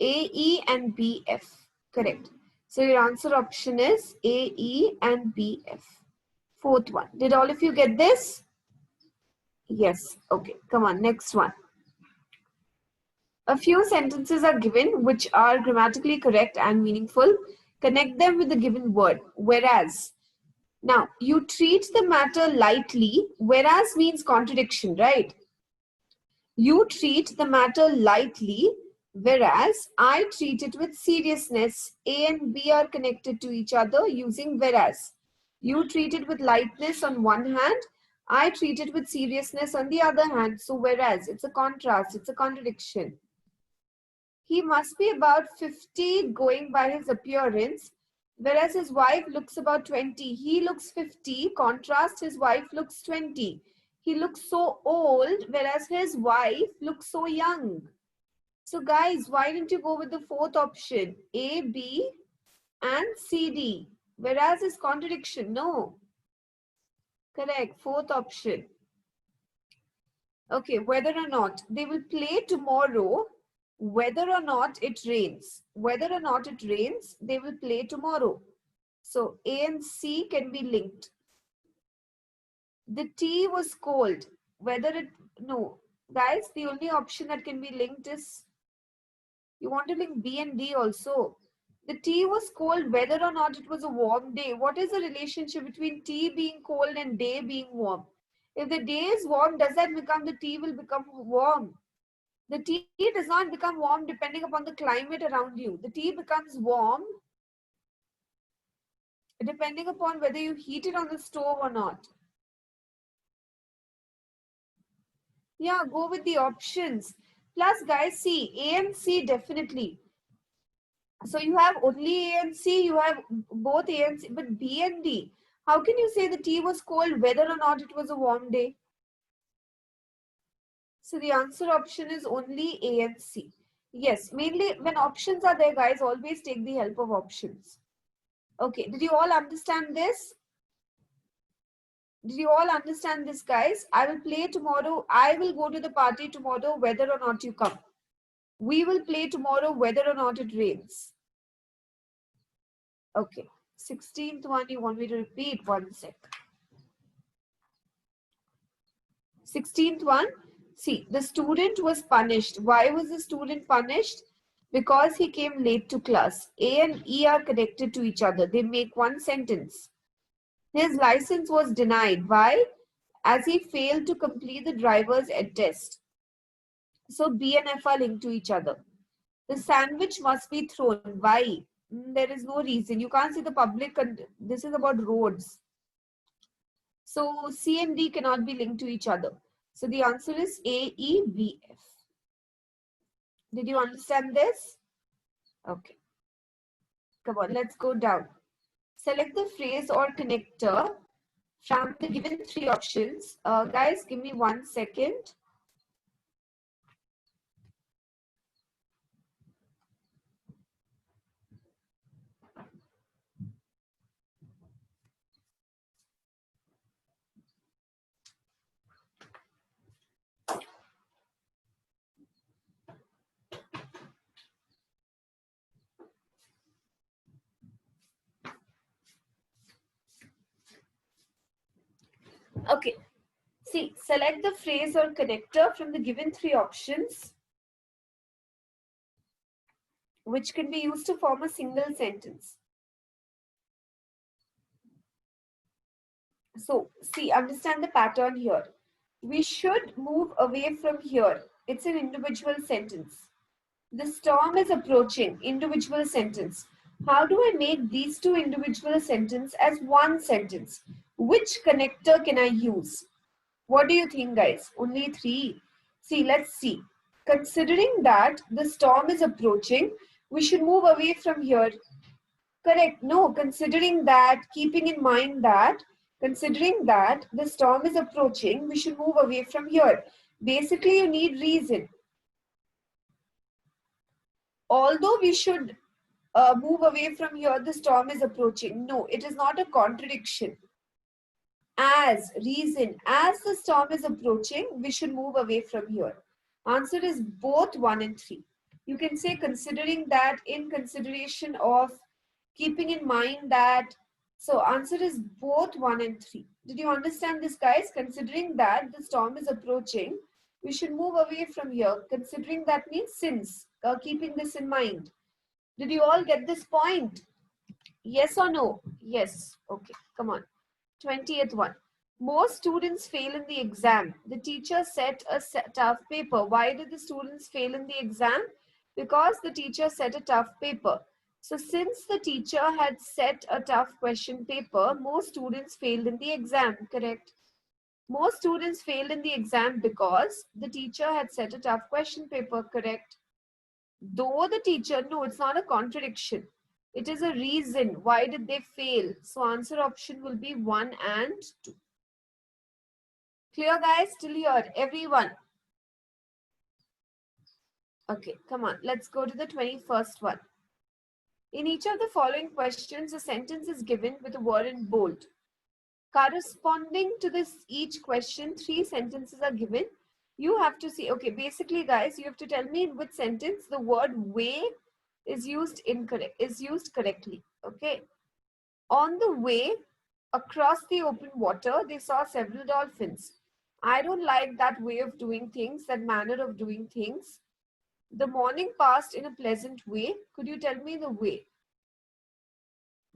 A, E, and B, F. Correct. So your answer option is A, E, and B, F. Fourth one. Did all of you get this? Yes. Okay, come on, next one. A few sentences are given which are grammatically correct and meaningful. Connect them with the given word. Whereas. Now, you treat the matter lightly. Whereas means contradiction, right? You treat the matter lightly, whereas I treat it with seriousness. A and B are connected to each other using whereas. You treat it with lightness on one hand. I treat it with seriousness on the other hand. So whereas, it's a contrast, it's a contradiction. He must be about 50 going by his appearance, whereas his wife looks about 20. He looks 50, contrast, his wife looks 20. He looks so old, whereas his wife looks so young. So guys, why didn't you go with the fourth option? A, B, and C, D. Whereas is contradiction. No. Correct. Fourth option. Okay, whether or not they will play tomorrow, whether or not it rains. Whether or not it rains, they will play tomorrow. So A and C can be linked. The tea was cold. Whether it, no. Guys, the only option that can be linked is, you want to link B and D also. The tea was cold whether or not it was a warm day. What is the relationship between tea being cold and day being warm? If the day is warm, does that become the tea will become warm? The tea does not become warm depending upon the climate around you. The tea becomes warm depending upon whether you heat it on the stove or not. Yeah, go with the options. Plus, guys, see, A and C definitely. So you have only A and C, you have both A and C, but B and D. How can you say the tea was cold whether or not it was a warm day? So the answer option is only A and C. Yes, mainly when options are there, guys, always take the help of options. Okay, did you all understand this? Did you all understand this, guys? I will play tomorrow. I will go to the party tomorrow whether or not you come. We will play tomorrow whether or not it rains. Okay, 16th one, you want me to repeat? One sec. 16th one, see, the student was punished. Why was the student punished? Because he came late to class. A and E are connected to each other. They make one sentence. His license was denied. Why? As he failed to complete the driver's ed test. So B and F are linked to each other. The sandwich must be thrown. Why? There is no reason. You can't see the public. This is about roads. So C and D cannot be linked to each other. So the answer is A, E, B, F. Did you understand this? Okay. Come on, let's go down. Select the phrase or connector from the given three options. Guys, give me 1 second. Okay. See, select the phrase or connector from the given three options, which can be used to form a single sentence. So, see, understand the pattern here. We should move away from here. It's an individual sentence. The storm is approaching, individual sentence. How do I make these two individual sentences as one sentence? Which connector can I use? What do you think, guys? Only three. See, let's see. Considering that the storm is approaching, we should move away from here. Correct. No, considering that, keeping in mind that, Considering that the storm is approaching, we should move away from here. Basically, you need reason. Although we should move away from here, the storm is approaching. No, it is not a contradiction. As reason, as the storm is approaching, we should move away from here. Answer is both 1 and 3. You can say considering that, in consideration of, keeping in mind that. So answer is both 1 and 3. Did you understand this, guys? Considering that the storm is approaching, we should move away from here. Considering that means since, keeping this in mind. Did you all get this point? Yes or no? Yes. Okay, come on. 20th one. Most students fail in the exam. The teacher set a tough paper. Why did the students fail in the exam? Because the teacher set a tough paper. So since the teacher had set a tough question paper, most students failed in the exam, correct? Most students failed in the exam because the teacher had set a tough question paper, correct? Though the teacher, no, it's not a contradiction. It is a reason. Why did they fail? So answer option will be 1 and 2. Clear, guys? Till here, everyone. Okay, come on. Let's go to the 21st one. In each of the following questions, a sentence is given with a word in bold. Corresponding to this each question, 3 sentences are given. You have to see, okay, basically, guys, you have to tell me in which sentence the word way is used correctly. Okay. On the way across the open water, they saw several dolphins. I don't like that way of doing things, that manner of doing things. The morning passed in a pleasant way. Could you tell me the way?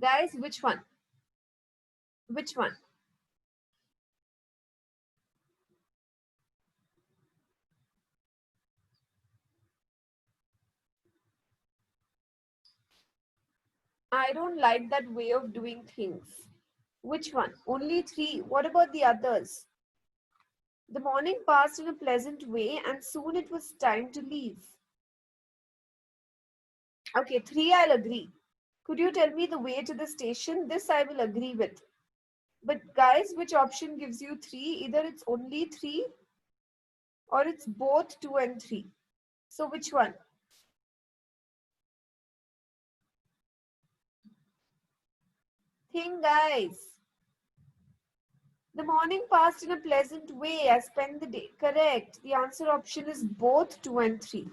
Guys, which one? Which one? I don't like that way of doing things. Which one? Only 3. What about the others? The morning passed in a pleasant way and soon it was time to leave. Okay, 3 I'll agree. Could you tell me the way to the station? This I will agree with. But guys, which option gives you 3? Either it's only 3 or it's both 2 and 3. So which one? Think, guys. The morning passed in a pleasant way. I spent the day. Correct. The answer option is both 2 and 3.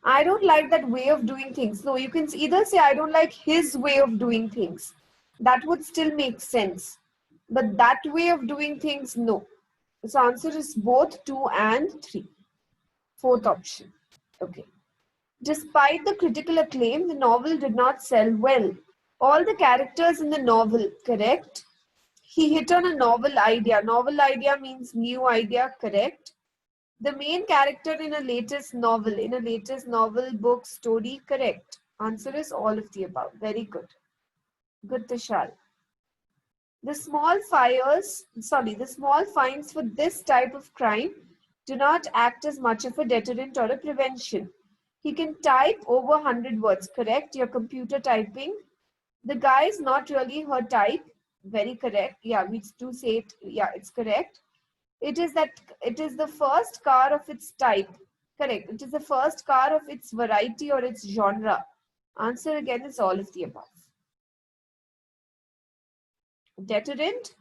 I don't like that way of doing things. No, you can either say I don't like his way of doing things. That would still make sense. But that way of doing things, no. So answer is both 2 and 3. Fourth option. Okay. Despite the critical acclaim, the novel did not sell well. All the characters in the novel, correct? He hit on a novel idea. Novel idea means new idea, correct? The main character in a latest novel, book, story, correct. Answer is all of the above. Very good. Good, Tishal. The small fines for this type of crime do not act as much of a deterrent or a prevention. He can type over 100 words, correct? Your computer typing. The guy is not really her type. Very correct. Yeah, we do say it. Yeah, it's correct. It is the first car of its type. Correct. It is the first car of its variety or its genre. Answer again is all of the above. Deterrent.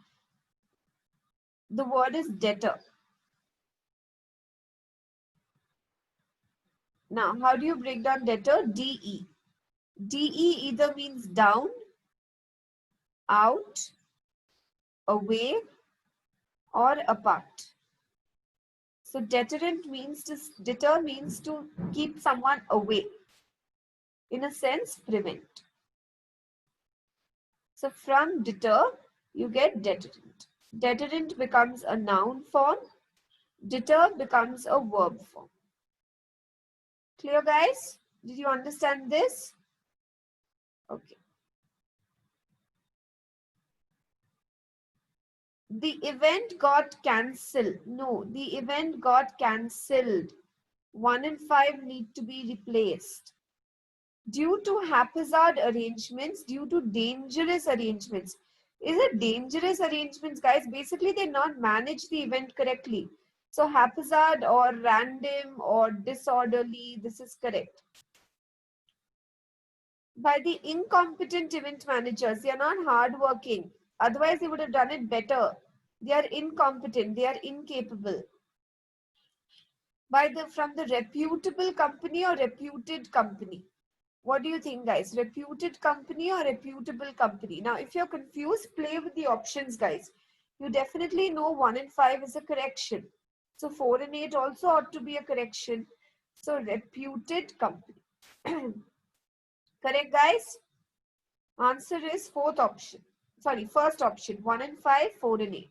The word is deter. Now, how do you break down deter? DE. DE either means down, out, away, or apart. So deterrent means to deter means to keep someone away. In a sense, prevent. So from deter, you get deterrent. Deterrent becomes a noun form. Deter becomes a verb form. Clear, guys? Did you understand this? Okay. The event got cancelled. No, the event got cancelled. 1 and 5 need to be replaced. Due to haphazard arrangements, due to dangerous arrangements. Is it dangerous arrangements, guys? Basically, they not manage the event correctly. So haphazard or random or disorderly, this is correct. By the incompetent event managers, they are not hardworking. Otherwise, they would have done it better. They are incompetent, they are incapable. From the reputable company or reputed company? What do you think, guys? Reputed company or reputable company? Now, if you're confused, play with the options, guys. You definitely know 1 and 5 is a correction. So 4 and 8 also ought to be a correction. So reputed company. Correct, guys? Answer is fourth option. Sorry, first option. 1 and 5, 4 and 8.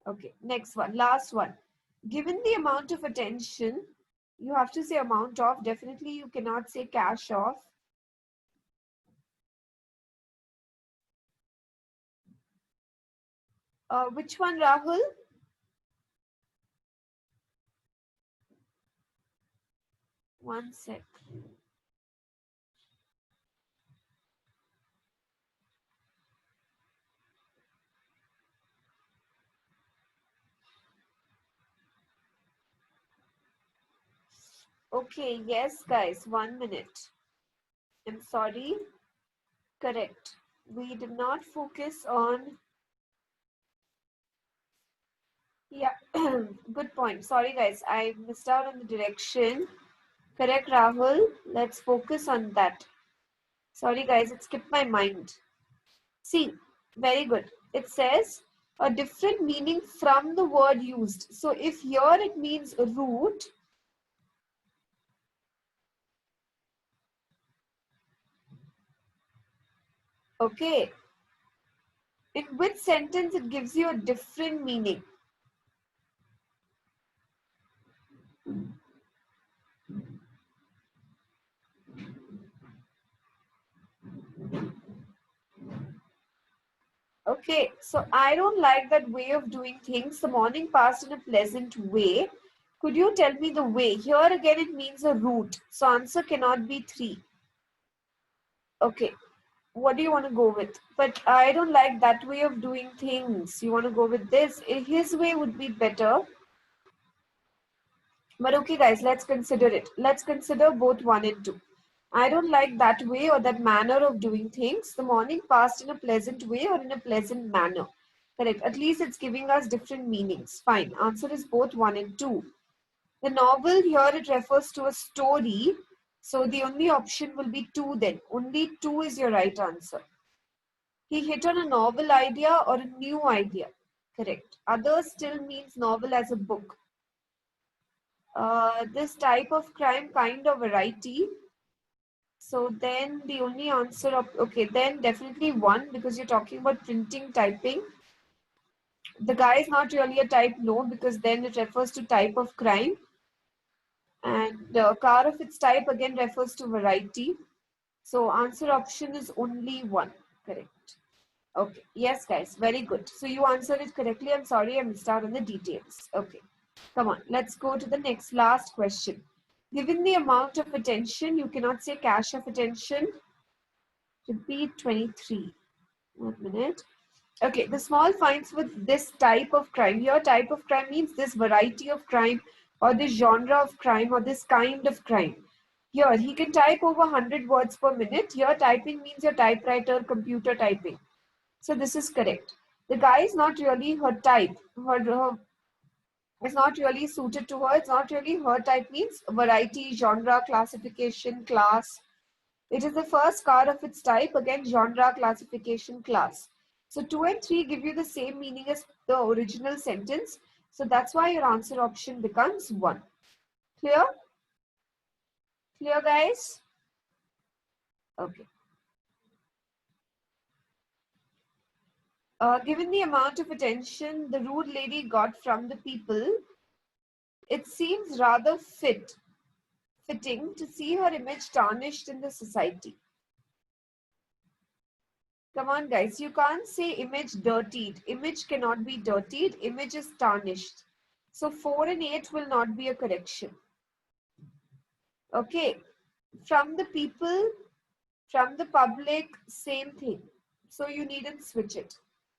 Okay, next one, last one. Given the amount of attention, you have to say amount of. Definitely you cannot say cash of. Which one, Rahul? One sec. Okay, yes, guys, 1 minute. I'm sorry. Correct. We did not focus on. Yeah, good point. Sorry, guys, I missed out on the direction. Correct, Rahul. Let's focus on that. Sorry, guys, it skipped my mind. See, very good. It says a different meaning from the word used. So if here it means root, okay, in which sentence it gives you a different meaning? Okay, so I don't like that way of doing things. The morning passed in a pleasant way. Could you tell me the way? Here again it means a route. So answer cannot be 3. Okay, what do you want to go with? But I don't like that way of doing things. You want to go with this? His way would be better. But okay, guys, let's consider it. Let's consider both 1 and 2. I don't like that way or that manner of doing things. The morning passed in a pleasant way or in a pleasant manner. Correct. At least it's giving us different meanings. Fine. Answer is both 1 and 2. The novel here, it refers to a story. So the only option will be 2 then. Only 2 is your right answer. He hit on a novel idea or a new idea. Correct. Others still means novel as a book. This type of crime, kind of variety. So then the only answer of, okay, then definitely 1 because you're talking about printing, typing. The guy is not really a type, no, because then it refers to type of crime. And the car of its type again refers to variety. So answer option is only 1, correct. Okay, yes guys, very good. So you answered it correctly. I'm sorry I missed out on the details. Okay, come on, let's go to the next last question. Given the amount of attention, you cannot say cache of attention. Repeat 23. 1 minute. Okay, the small fines with this type of crime. Here, type of crime means this variety of crime or this genre of crime or this kind of crime. Here, he can type over 100 words per minute. Here, typing means your typewriter, computer typing. So this is correct. The guy is not really her type. It's not really suited to her. It's not really her type means variety, genre, classification, class. It is the first card of its type, again genre, classification, class. So 2 and 3 give you the same meaning as the original sentence. So that's why your answer option becomes 1. Clear? Clear, guys? Okay. Given the amount of attention the rude lady got from the people, it seems rather fitting to see her image tarnished in the society. Come on, guys. You can't say image dirtied. Image cannot be dirtied. Image is tarnished. So 4 and 8 will not be a correction. Okay. From the people, from the public, same thing. So you needn't switch it.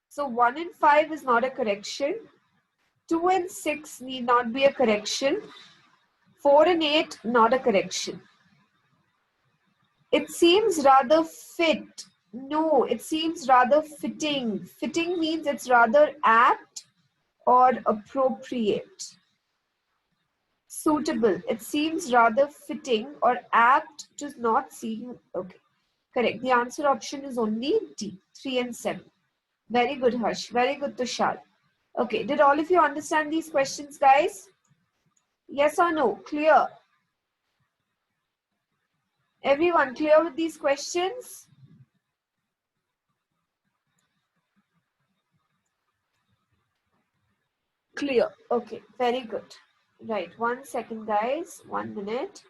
So 1 and 5 is not a correction. 2 and 6 need not be a correction. 4 and 8, not a correction. It seems rather fit. No, it seems rather fitting. Fitting means it's rather apt or appropriate. Suitable. It seems rather fitting or apt to not seem. Okay, correct. The answer option is only D, 3 and 7. Very good, Harsh. Very good, Tushar. Okay, did all of you understand these questions, guys? Yes or no? Clear? Everyone clear with these questions? Clear. Okay, very good. Right, 1 second, guys. 1 minute.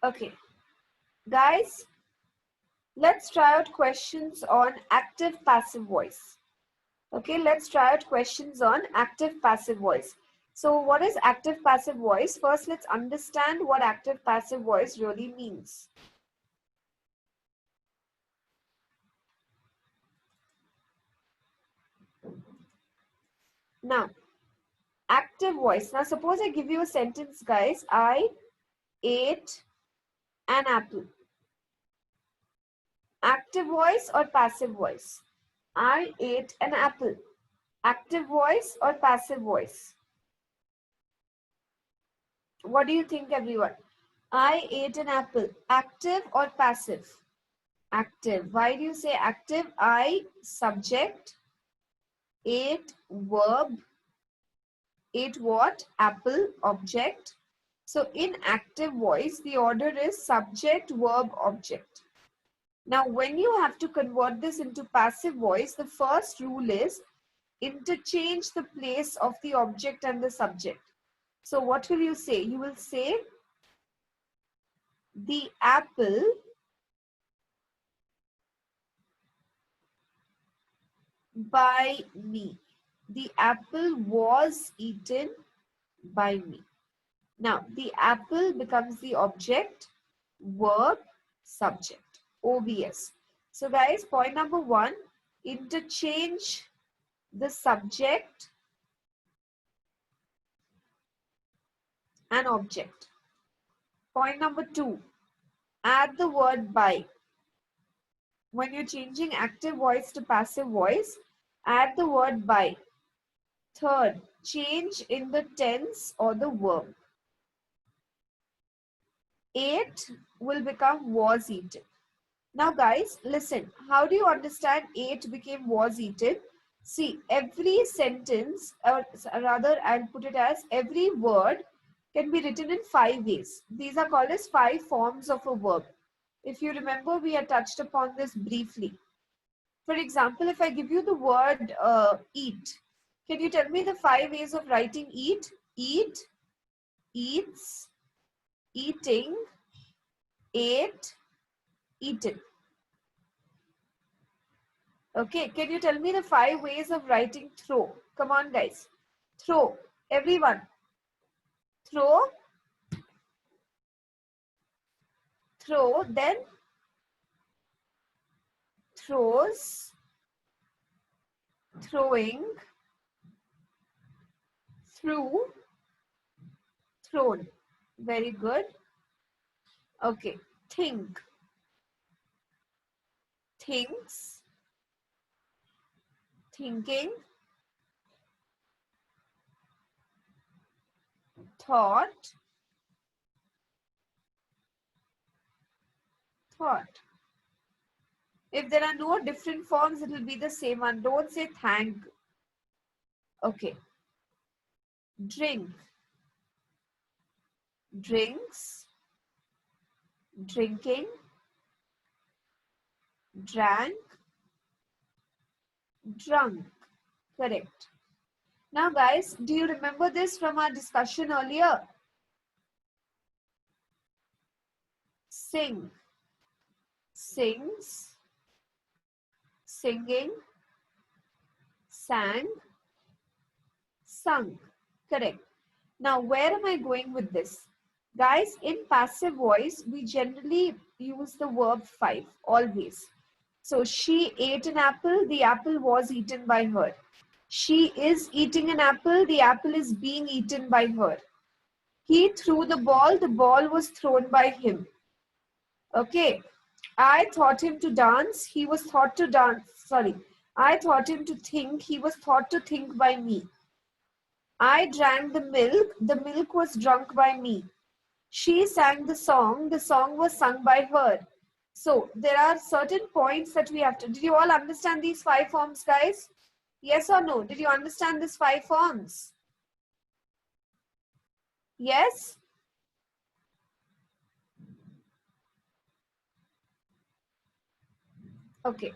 Okay, guys, let's try out questions on active passive voice. Okay, let's try out questions on active passive voice. So what is active passive voice? First, let's understand what active passive voice really means. Now, active voice. Now, suppose I give you a sentence, guys. I ate an apple. Active voice or passive voice? I ate an apple. Active voice or passive voice? What do you think, everyone? I ate an apple. Active or passive? Active. Why do you say active? I, subject. Ate, verb. Ate what? Apple, object. So in active voice, the order is subject, verb, object. Now, when you have to convert this into passive voice, the first rule is interchange the place of the object and the subject. So what will you say? You will say, the apple by me. The apple was eaten by me. Now, the apple becomes the object, verb, subject, OBS. So guys, point number 1, interchange the subject and object. Point number 2, add the word by. When you're changing active voice to passive voice, add the word by. Third, change in the tense or the verb. Ate will become was eaten. Now guys, listen, how do you understand ate became was eaten? See, every sentence, or rather I'll put it as every word can be written in 5 ways. These are called as 5 forms of a verb. If you remember, we had touched upon this briefly. For example, if I give you the word eat, can you tell me the 5 ways of writing eat? Eat, eats, eating, ate, eaten. Okay, can you tell me the 5 ways of writing throw? Come on, guys. Throw. Everyone. Throw. Throw. Then throws. Throwing. Threw. Thrown. Very good. Okay. Think. Thinks. Thinking. Thought. Thought. If there are no different forms, it will be the same one. Don't say thank. Okay. Drink. Drinks. Drinking. Drank. Drunk. Correct. Now guys, do you remember this from our discussion earlier? Sing. Sings. Singing. Sang. Sung. Correct. Now, where am I going with this? Guys, in passive voice, we generally use the verb 5, always. So, she ate an apple, the apple was eaten by her. She is eating an apple, the apple is being eaten by her. He threw the ball was thrown by him. Okay. I taught him to dance, he was taught to dance. Sorry. I taught him to think, he was taught to think by me. I drank the milk was drunk by me. She sang the song was sung by her. So there are certain points that we have to. Did you all understand these 5 forms, guys? Yes or no? Did you understand these 5 forms? Yes? Okay.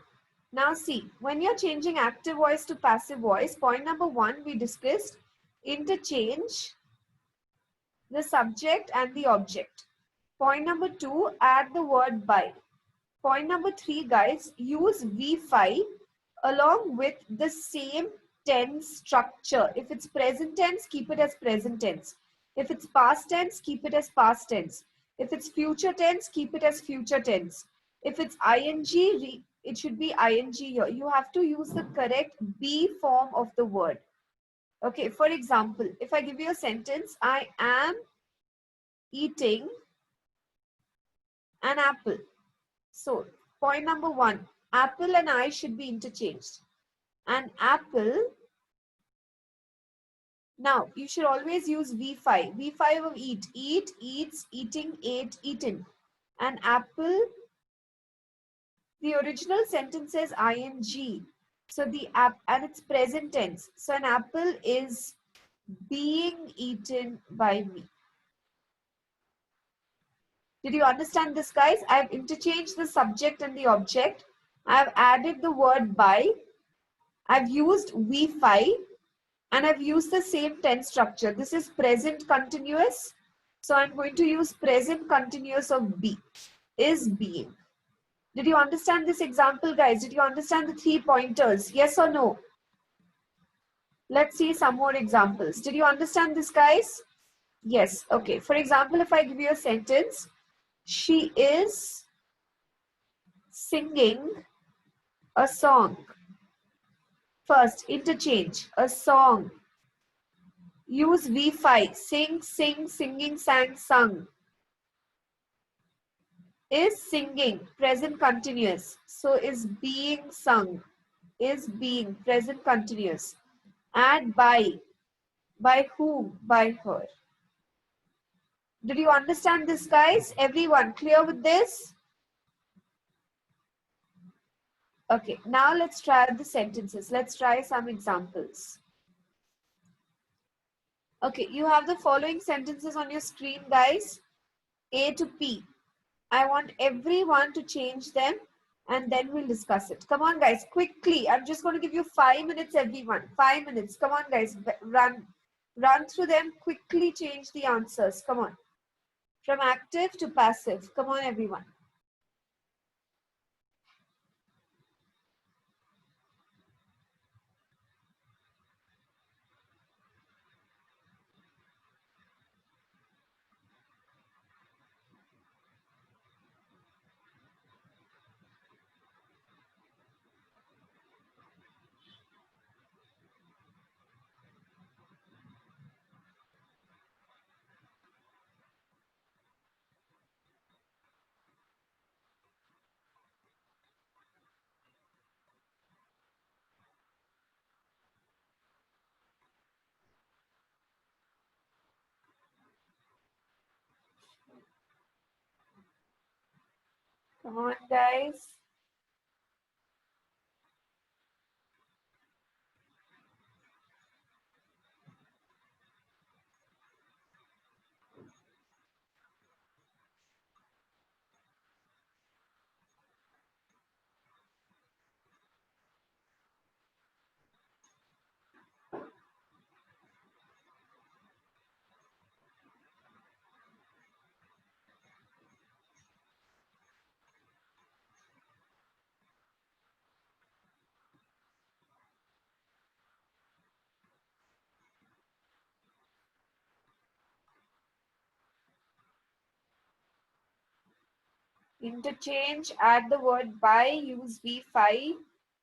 Now see, when you're changing active voice to passive voice, point number 1 we discussed, interchange the subject and the object. Point number 2, add the word by. Point number 3, guys, use V5 along with the same tense structure. If it's present tense, keep it as present tense. If it's past tense, keep it as past tense. If it's future tense, keep it as future tense. If it's ing, it should be ing here. You have to use the correct be form of the word. Okay, for example, if I give you a sentence, I am eating an apple. So, point number 1, apple and I should be interchanged. An apple, now you should always use V5. V5 of eat, eats, eating, ate, eaten. An apple, the original sentence says ing. So the app, and it's present tense. So an apple is being eaten by me. Did you understand this, guys? I've interchanged the subject and the object. I've added the word by. I've used V5 and I've used the same tense structure. This is present continuous. So I'm going to use present continuous of be, is being. Did you understand this example, guys? Did you understand the 3 pointers? Yes or no? Let's see some more examples. Did you understand this, guys? Yes. Okay. For example, if I give you a sentence, she is singing a song. First, interchange, a song. Use V5, sing, sing, singing, sang, sung. Is singing, present continuous. So is being sung, is being, present continuous. Add by whom? By her. Did you understand this, guys? Everyone clear with this? Okay, now let's try the sentences. Let's try some examples. Okay, you have the following sentences on your screen, guys. A to P. I want everyone to change them and then we'll discuss it. Come on, guys, quickly. I'm just going to give you 5 minutes, everyone. 5 minutes. Come on, guys, run through them. Quickly change the answers. Come on. From active to passive. Come on, everyone. Come on, guys. Interchange, add the word by, use V5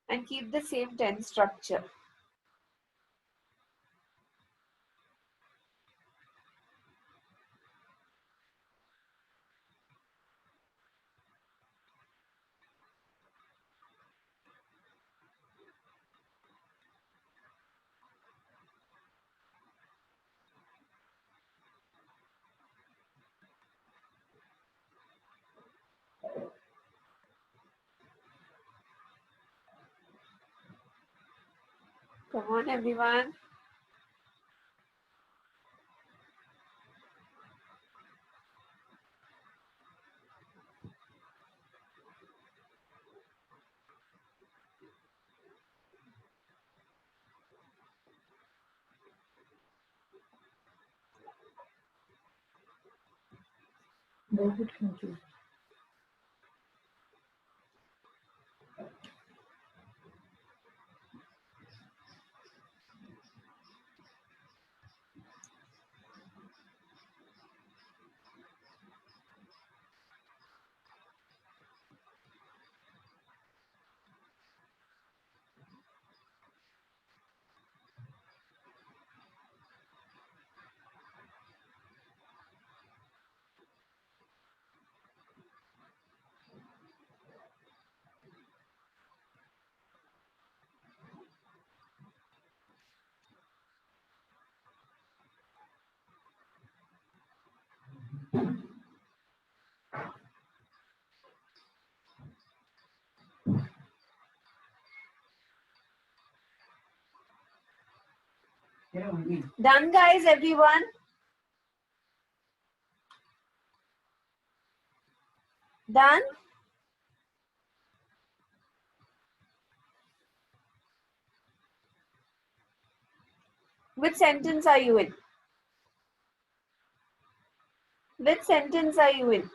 and keep the same tense structure. Come on, everyone.
Very good, thank you.
Done, guys, everyone? Done? Which sentence are you in? Which sentence are you in?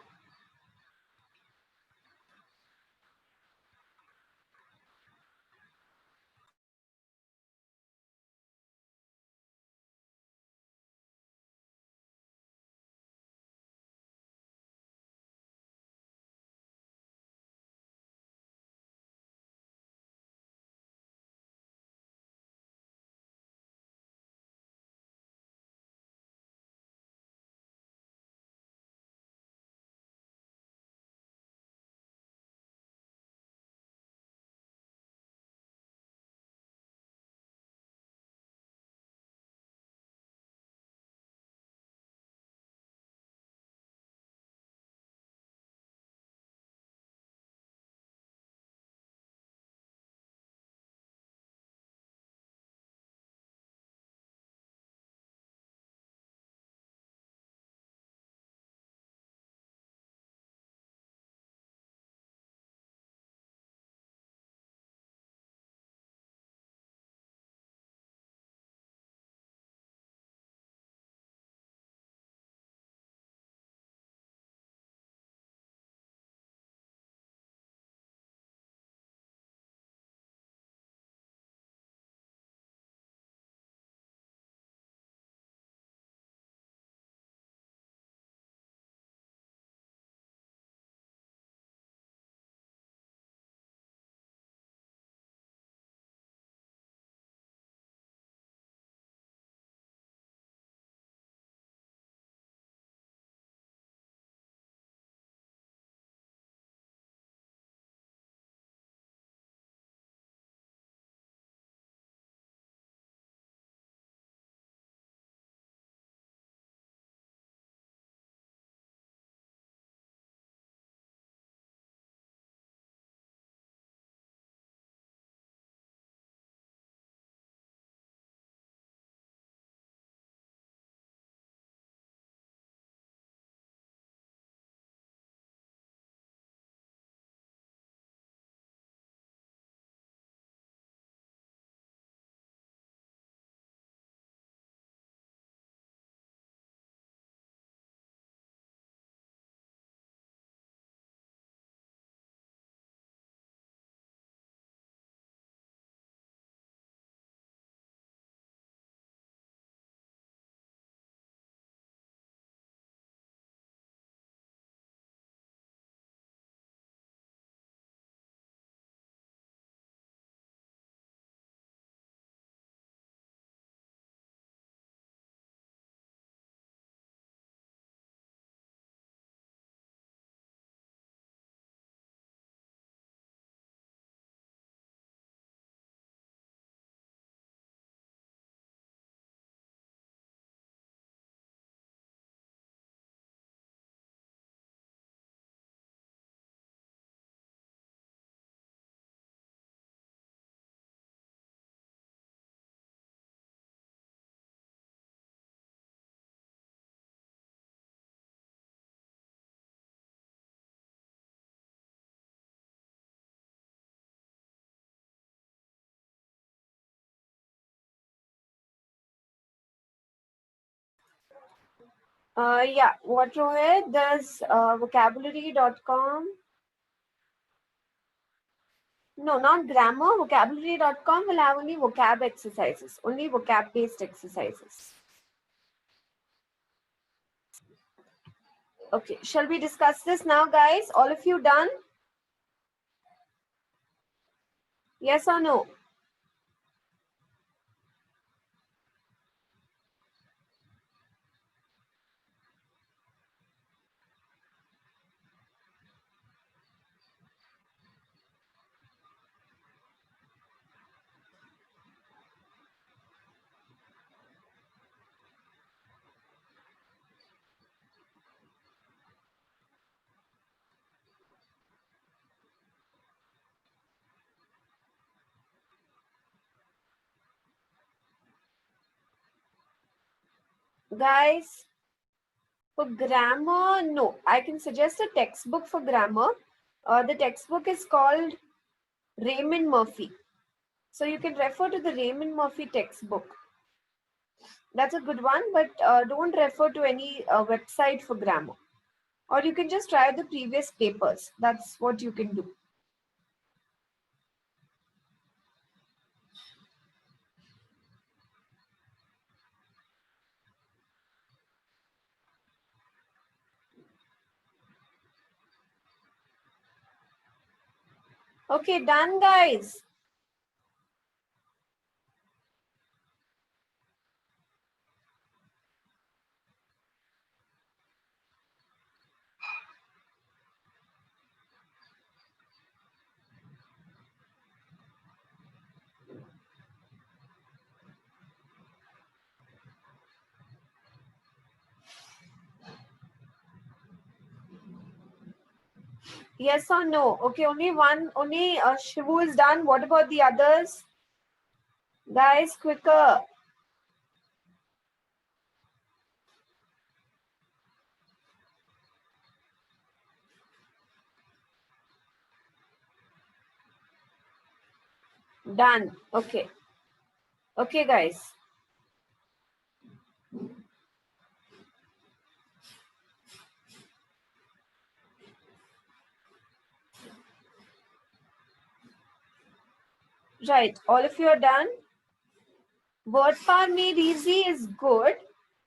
Yeah, what Rohit does vocabulary.com. No, not grammar. Vocabulary.com will have only vocab exercises, only vocab based exercises. Okay, shall we discuss this now, guys? All of you done? Yes or no? Guys, for grammar, no. I can suggest a textbook for grammar. The textbook is called Raymond Murphy. So you can refer to the Raymond Murphy textbook. That's a good one, but don't refer to any website for grammar. Or you can just try the previous papers. That's what you can do. Okay, done, guys. Yes or no? Okay, only one, only Shivu is done. What about the others? Guys, quicker. Done. Okay. Okay, guys. Right. All of you are done. Word power made easy is good,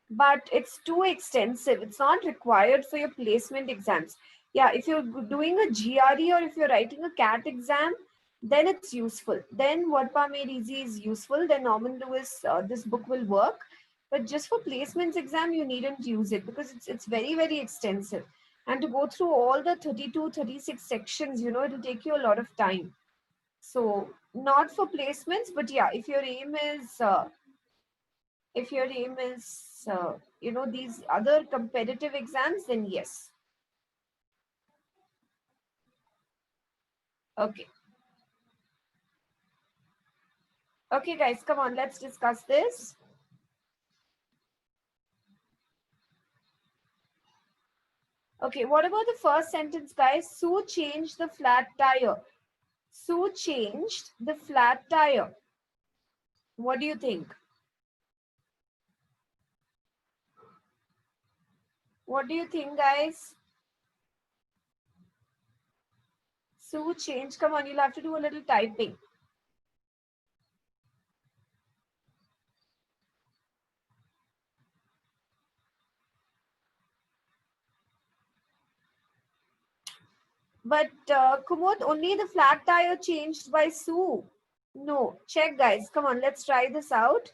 but it's too extensive. It's not required for your placement exams. Yeah, if you're doing a GRE or if you're writing a CAT exam, then it's useful. Then Word power made easy is useful. Then Norman Lewis, this book will work. But just for placements exam, you needn't use it because it's very, very extensive. And to go through all the 32, 36 sections, it'll take you a lot of time. So not for placements, but yeah, if your aim is these other competitive exams, then yes. Okay. Okay, guys, come on, let's discuss this. Okay, what about the first sentence, guys? Sue changed the flat tire. Sue changed the flat tire. What do you think? What do you think, guys? Sue changed. Come on, you'll have to do a little typing. But Kumud, only the flat tire changed by Sue. No, check, guys. Come on, let's try this out.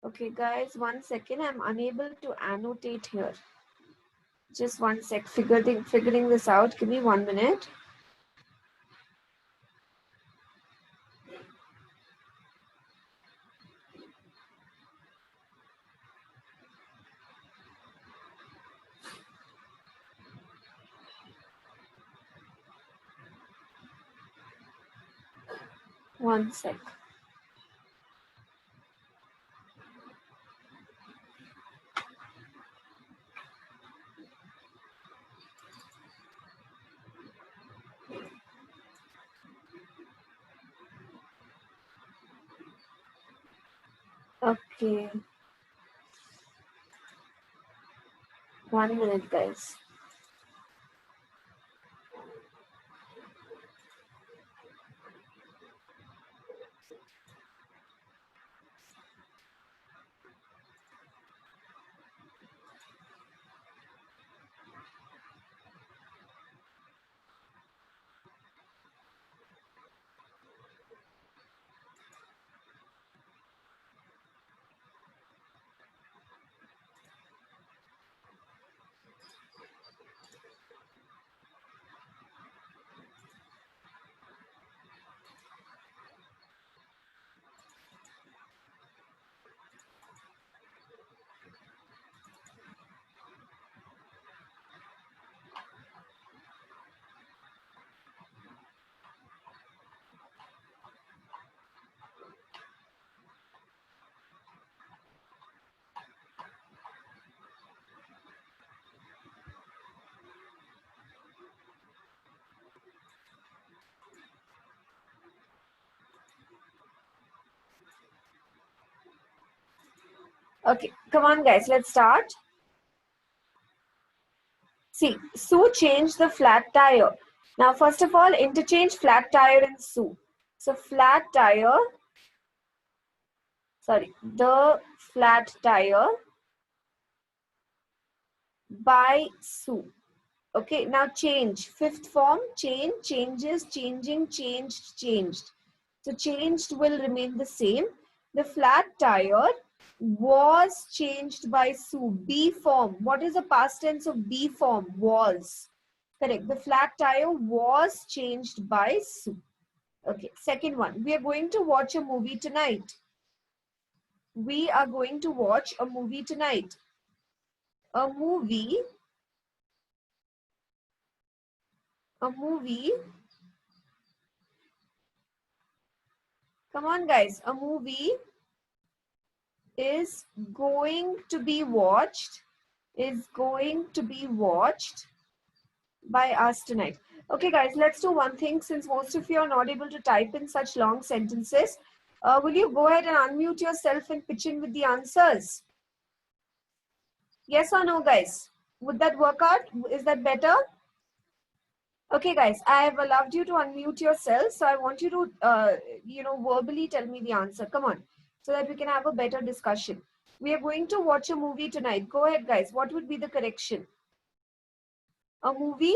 Okay, guys, 1 second. I'm unable to annotate here. Just 1 sec. Figuring this out. Give me 1 minute. One sec. Okay. 1 minute, guys. Okay, come on, guys, let's start. See, Sue changed the flat tire. Now, first of all, interchange flat tire and Sue. So, flat tire, sorry, the flat tire by Sue. Okay, now change. Fifth form, change, changes, changing, changed, changed. So, changed will remain the same. The flat tire was changed by Sue. B form. What is the past tense of B form? Was. Correct. The flat tire was changed by Sue. Okay. Second one. We are going to watch a movie tonight. We are going to watch a movie tonight. A movie. A movie. Come on, guys. A movie is going to be watched. Is going to be watched by us tonight. Okay, guys, let's do one thing. Since most of you are not able to type in such long sentences, will you go ahead and unmute yourself and pitch in with the answers? Yes or no, guys? Would that work out? Is that better? Okay, guys, I have allowed you to unmute yourself. So I want you to, verbally tell me the answer. Come on, so that we can have a better discussion. We are going to watch a movie tonight. Go ahead, guys. What would be the correction? A movie?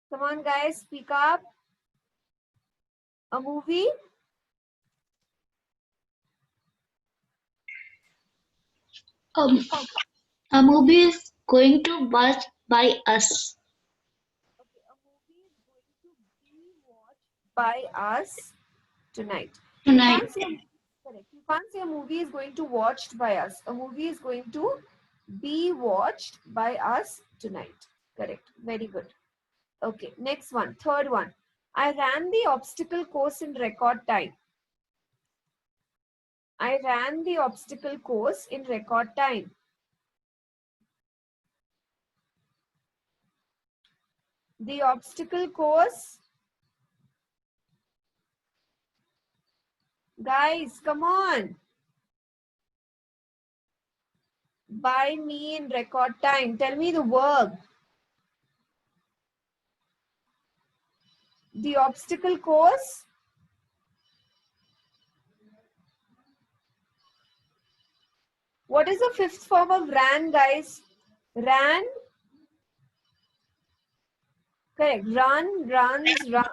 Come on, guys, speak up. A movie?
A movie is going to watch by us
Okay, a movie is going to be watched by us tonight.
tonight.
Correct. You can't say a movie is going to watched by us. A movie is going to be watched by us tonight. Correct. Very good. Okay, next one. Third one. I ran the obstacle course in record time. I ran the obstacle course in record time. The obstacle course. Guys, come on. By me in record time. Tell me the verb. The obstacle course. What is the fifth form of ran, guys? Ran. Correct. Run, runs, run.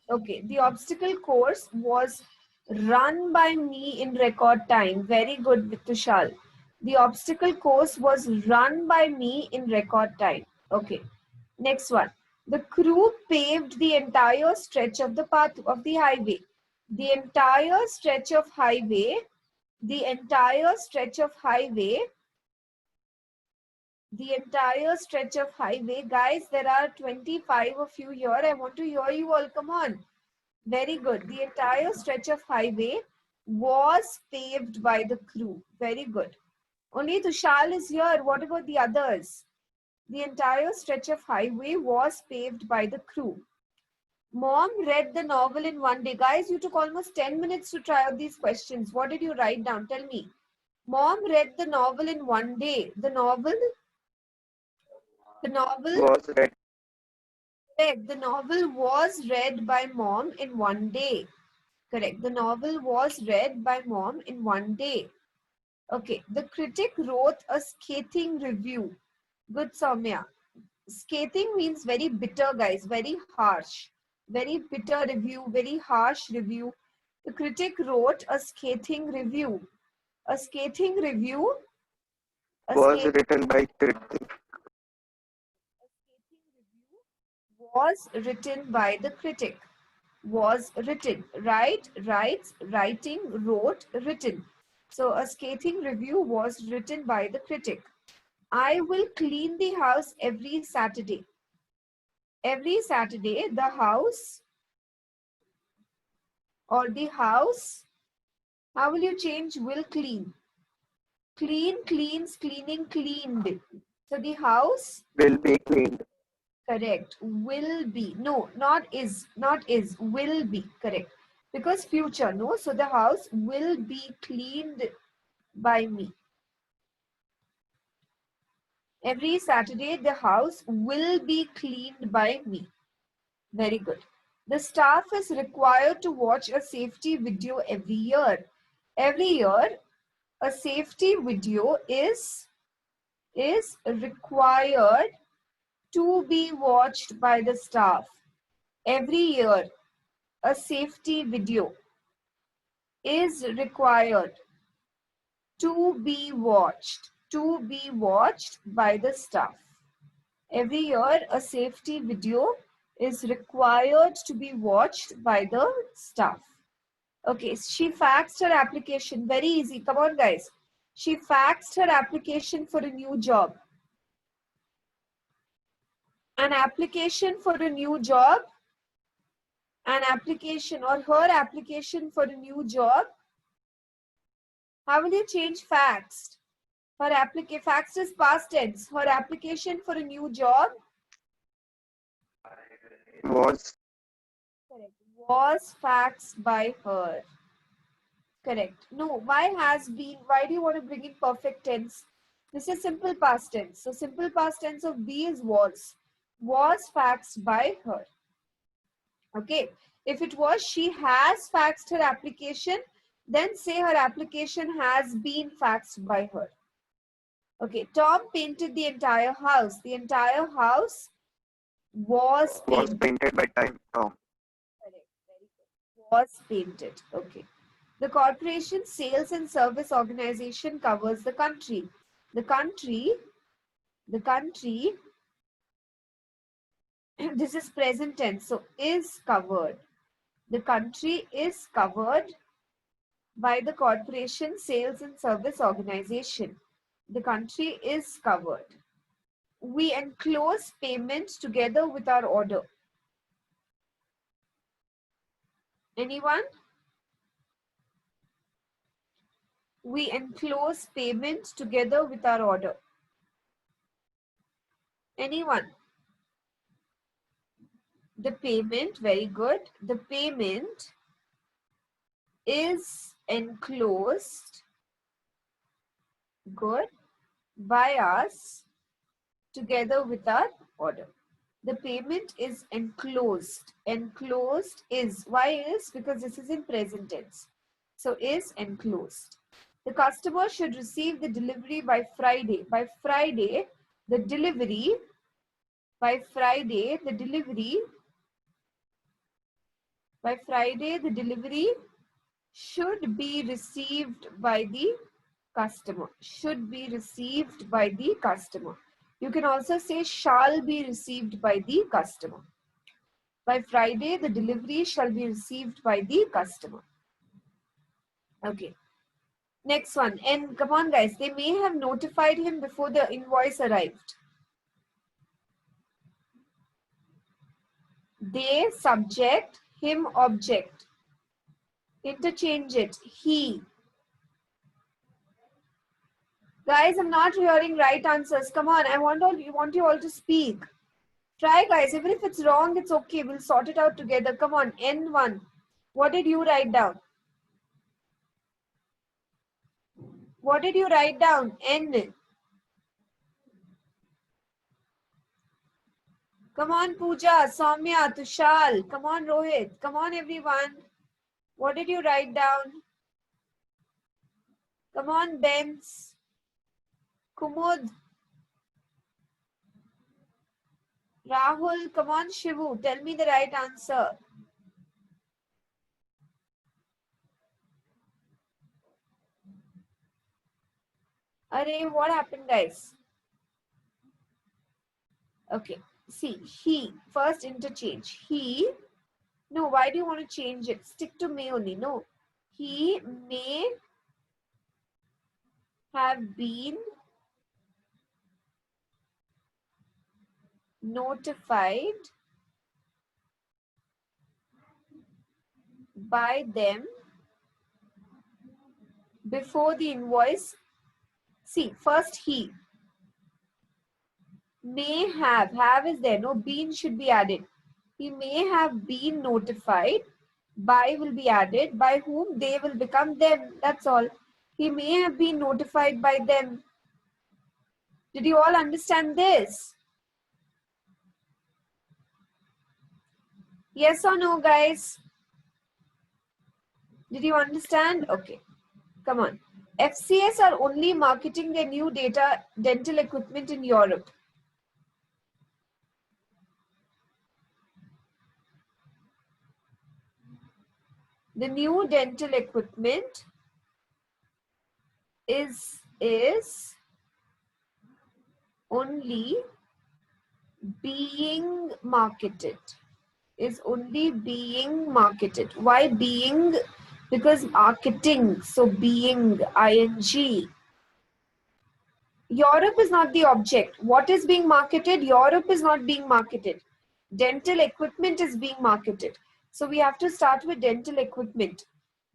Okay. The obstacle course was run by me in record time. Very good, Vitushal. The obstacle course was run by me in record time. Okay. Next one. The crew paved the entire stretch of the path of the highway. The entire stretch of highway. The entire stretch of highway. The entire stretch of highway. Guys, there are 25 of you here. I want to hear you all. Come on. Very good. The entire stretch of highway was paved by the crew. Very good. Only Tushal is here. What about the others? The entire stretch of highway was paved by the crew. Mom read the novel in one day. Guys, you took almost 10 minutes to try out these questions. What did you write down? Tell me. Mom read the novel in one day. The novel
Was read.
correct. The novel was read by mom in one day. Correct. The novel was read by mom in one day. Okay. The critic wrote a scathing review. Good, Soumya. Scathing means very bitter, guys. Very harsh. Very bitter review. Very harsh review. The critic wrote a scathing review. A scathing review. A
Was
scathing
written by critic.
review was written by the critic. Was written. Write, writes, writing, wrote, written. So a scathing review was written by the critic. I will clean the house every Saturday. Every Saturday, the house or the house, how will you change will clean? Clean, cleans, cleaning, cleaned. So the house,
Will be cleaned.
correct, will be. No, not is, will be, correct. Because future, no? So the house will be cleaned by me. Every Saturday, the house will be cleaned by me. Very good. The staff is required to watch a safety video every year. Every year, a safety video is required to be watched by the staff. Every year, a safety video is required to be watched by the staff. Every year, a safety video is required to be watched by the staff. Okay, she faxed her application. Very easy. Come on, guys. She faxed her application for a new job. An application for a new job. An application or her application for a new job. How will you change faxed? Her application, faxed is past tense. Her application for a new job.
Was.
Correct. Was faxed by her. Correct. No, why has been? Why do you want to bring in perfect tense? This is simple past tense. So simple past tense of be is was. Was faxed by her. Okay. If it was she has faxed her application, then say her application has been faxed by her. Okay. Tom painted the entire house. The entire house was
painted by Tom.
Correct. Very good. Was painted. Okay. The corporation sales and service organization covers the country. The country, this is present tense, so is covered. The country is covered by the corporation sales and service organization. The country is covered. We enclose payment together with our order. Anyone? We enclose payment together with our order. Anyone? The payment, very good. The payment is enclosed, good, by us together with our order. The payment is enclosed. Enclosed is, why is? Because this is in present tense. So is enclosed. The customer should receive the delivery by Friday. By Friday, the delivery, by Friday, the delivery should be received by the customer. Should be received by the customer. You can also say shall be received by the customer. By Friday, the delivery shall be received by the customer. Okay. Next one. And come on, guys. They may have notified him before the invoice arrived. They, subject, him, object. Interchange it. He. Guys, I'm not hearing right answers. Come on. I want you all to speak. Try, guys. Even if it's wrong, it's okay. We'll sort it out together. Come on, N1. What did you write down? What did you write down? N. Come on, Pooja, Soumya, Tushal. Come on, Rohit. Come on, everyone. What did you write down? Come on, Benz. Kumud. Rahul. Come on, Shivu. Tell me the right answer. Arey, what happened, guys? Okay. See, he. First interchange. He. No, why do you want to change it? Stick to may only. No. He may have been notified by them before the invoice. See, first he. May have is there. No, been should be added. He may have been notified. By will be added. By whom? They will become them. That's all. He may have been notified by them. Did you all understand this? Yes or no, guys? Did you understand? Okay. Come on. FCS are only marketing their new dental equipment in Europe. The new dental equipment is only being marketed. Is only being marketed. Why being? Because marketing. So being, ing. Europe is not the object. What is being marketed? Europe is not being marketed. Dental equipment is being marketed. So we have to start with dental equipment.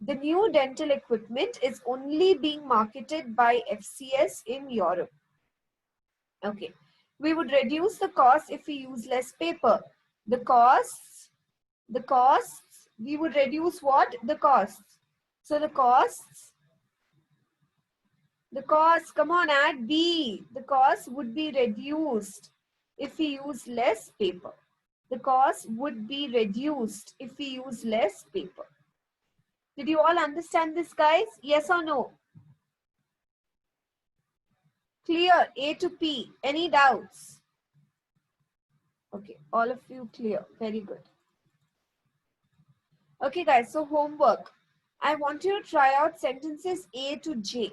The new dental equipment is only being marketed by FCS in Europe. Okay. We would reduce the cost if we use less paper. The costs, we would reduce what? The costs. So the costs, come on, add B. The cost would be reduced if we use less paper. The cost would be reduced if we use less paper. Did you all understand this, guys? Yes or no? Clear, A to P. Any doubts? Okay, all of you clear. Very good. Okay, guys, so homework. I want you to try out sentences A to J.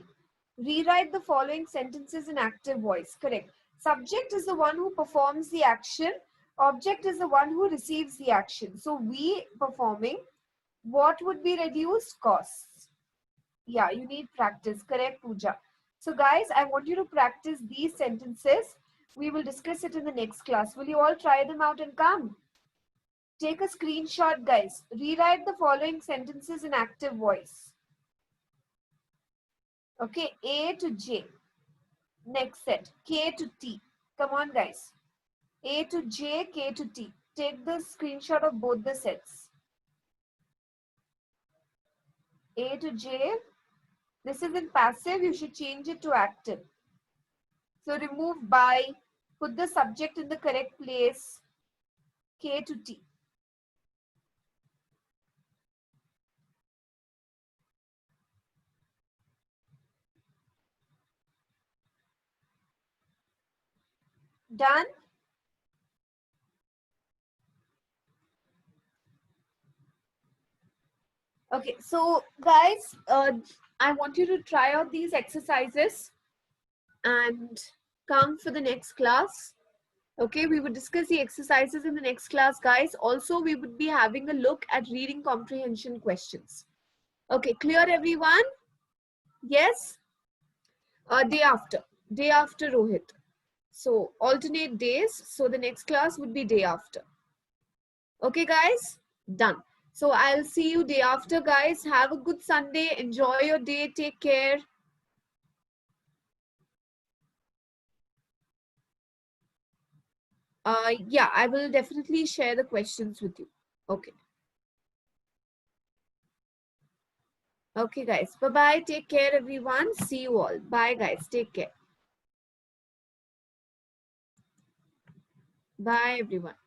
Rewrite the following sentences in active voice. Correct. Subject is the one who performs the action. Object is the one who receives the action. So we performing. What would be reduced? Costs. Yeah, you need practice. Correct, Pooja. So guys, I want you to practice these sentences. We will discuss it in the next class. Will you all try them out and come? Take a screenshot, guys. Rewrite the following sentences in active voice. Okay, A to J. Next set, K to T. Come on, guys. A to J, K to T. Take the screenshot of both the sets. A to J. This is in passive. You should change it to active. So remove by. Put the subject in the correct place. K to T. Done? Okay, so guys, I want you to try out these exercises and come for the next class. Okay, we would discuss the exercises in the next class, guys. Also, we would be having a look at reading comprehension questions. Okay, clear everyone? Yes? Day after Rohit. So alternate days. So the next class would be day after. Okay, guys? Done. So I'll see you day after, guys. Have a good Sunday. Enjoy your day. Take care.
Yeah, I will definitely share the questions with you. Okay. Okay, guys. Bye-bye. Take care, everyone. See you all. Bye, guys. Take care. Bye, everyone.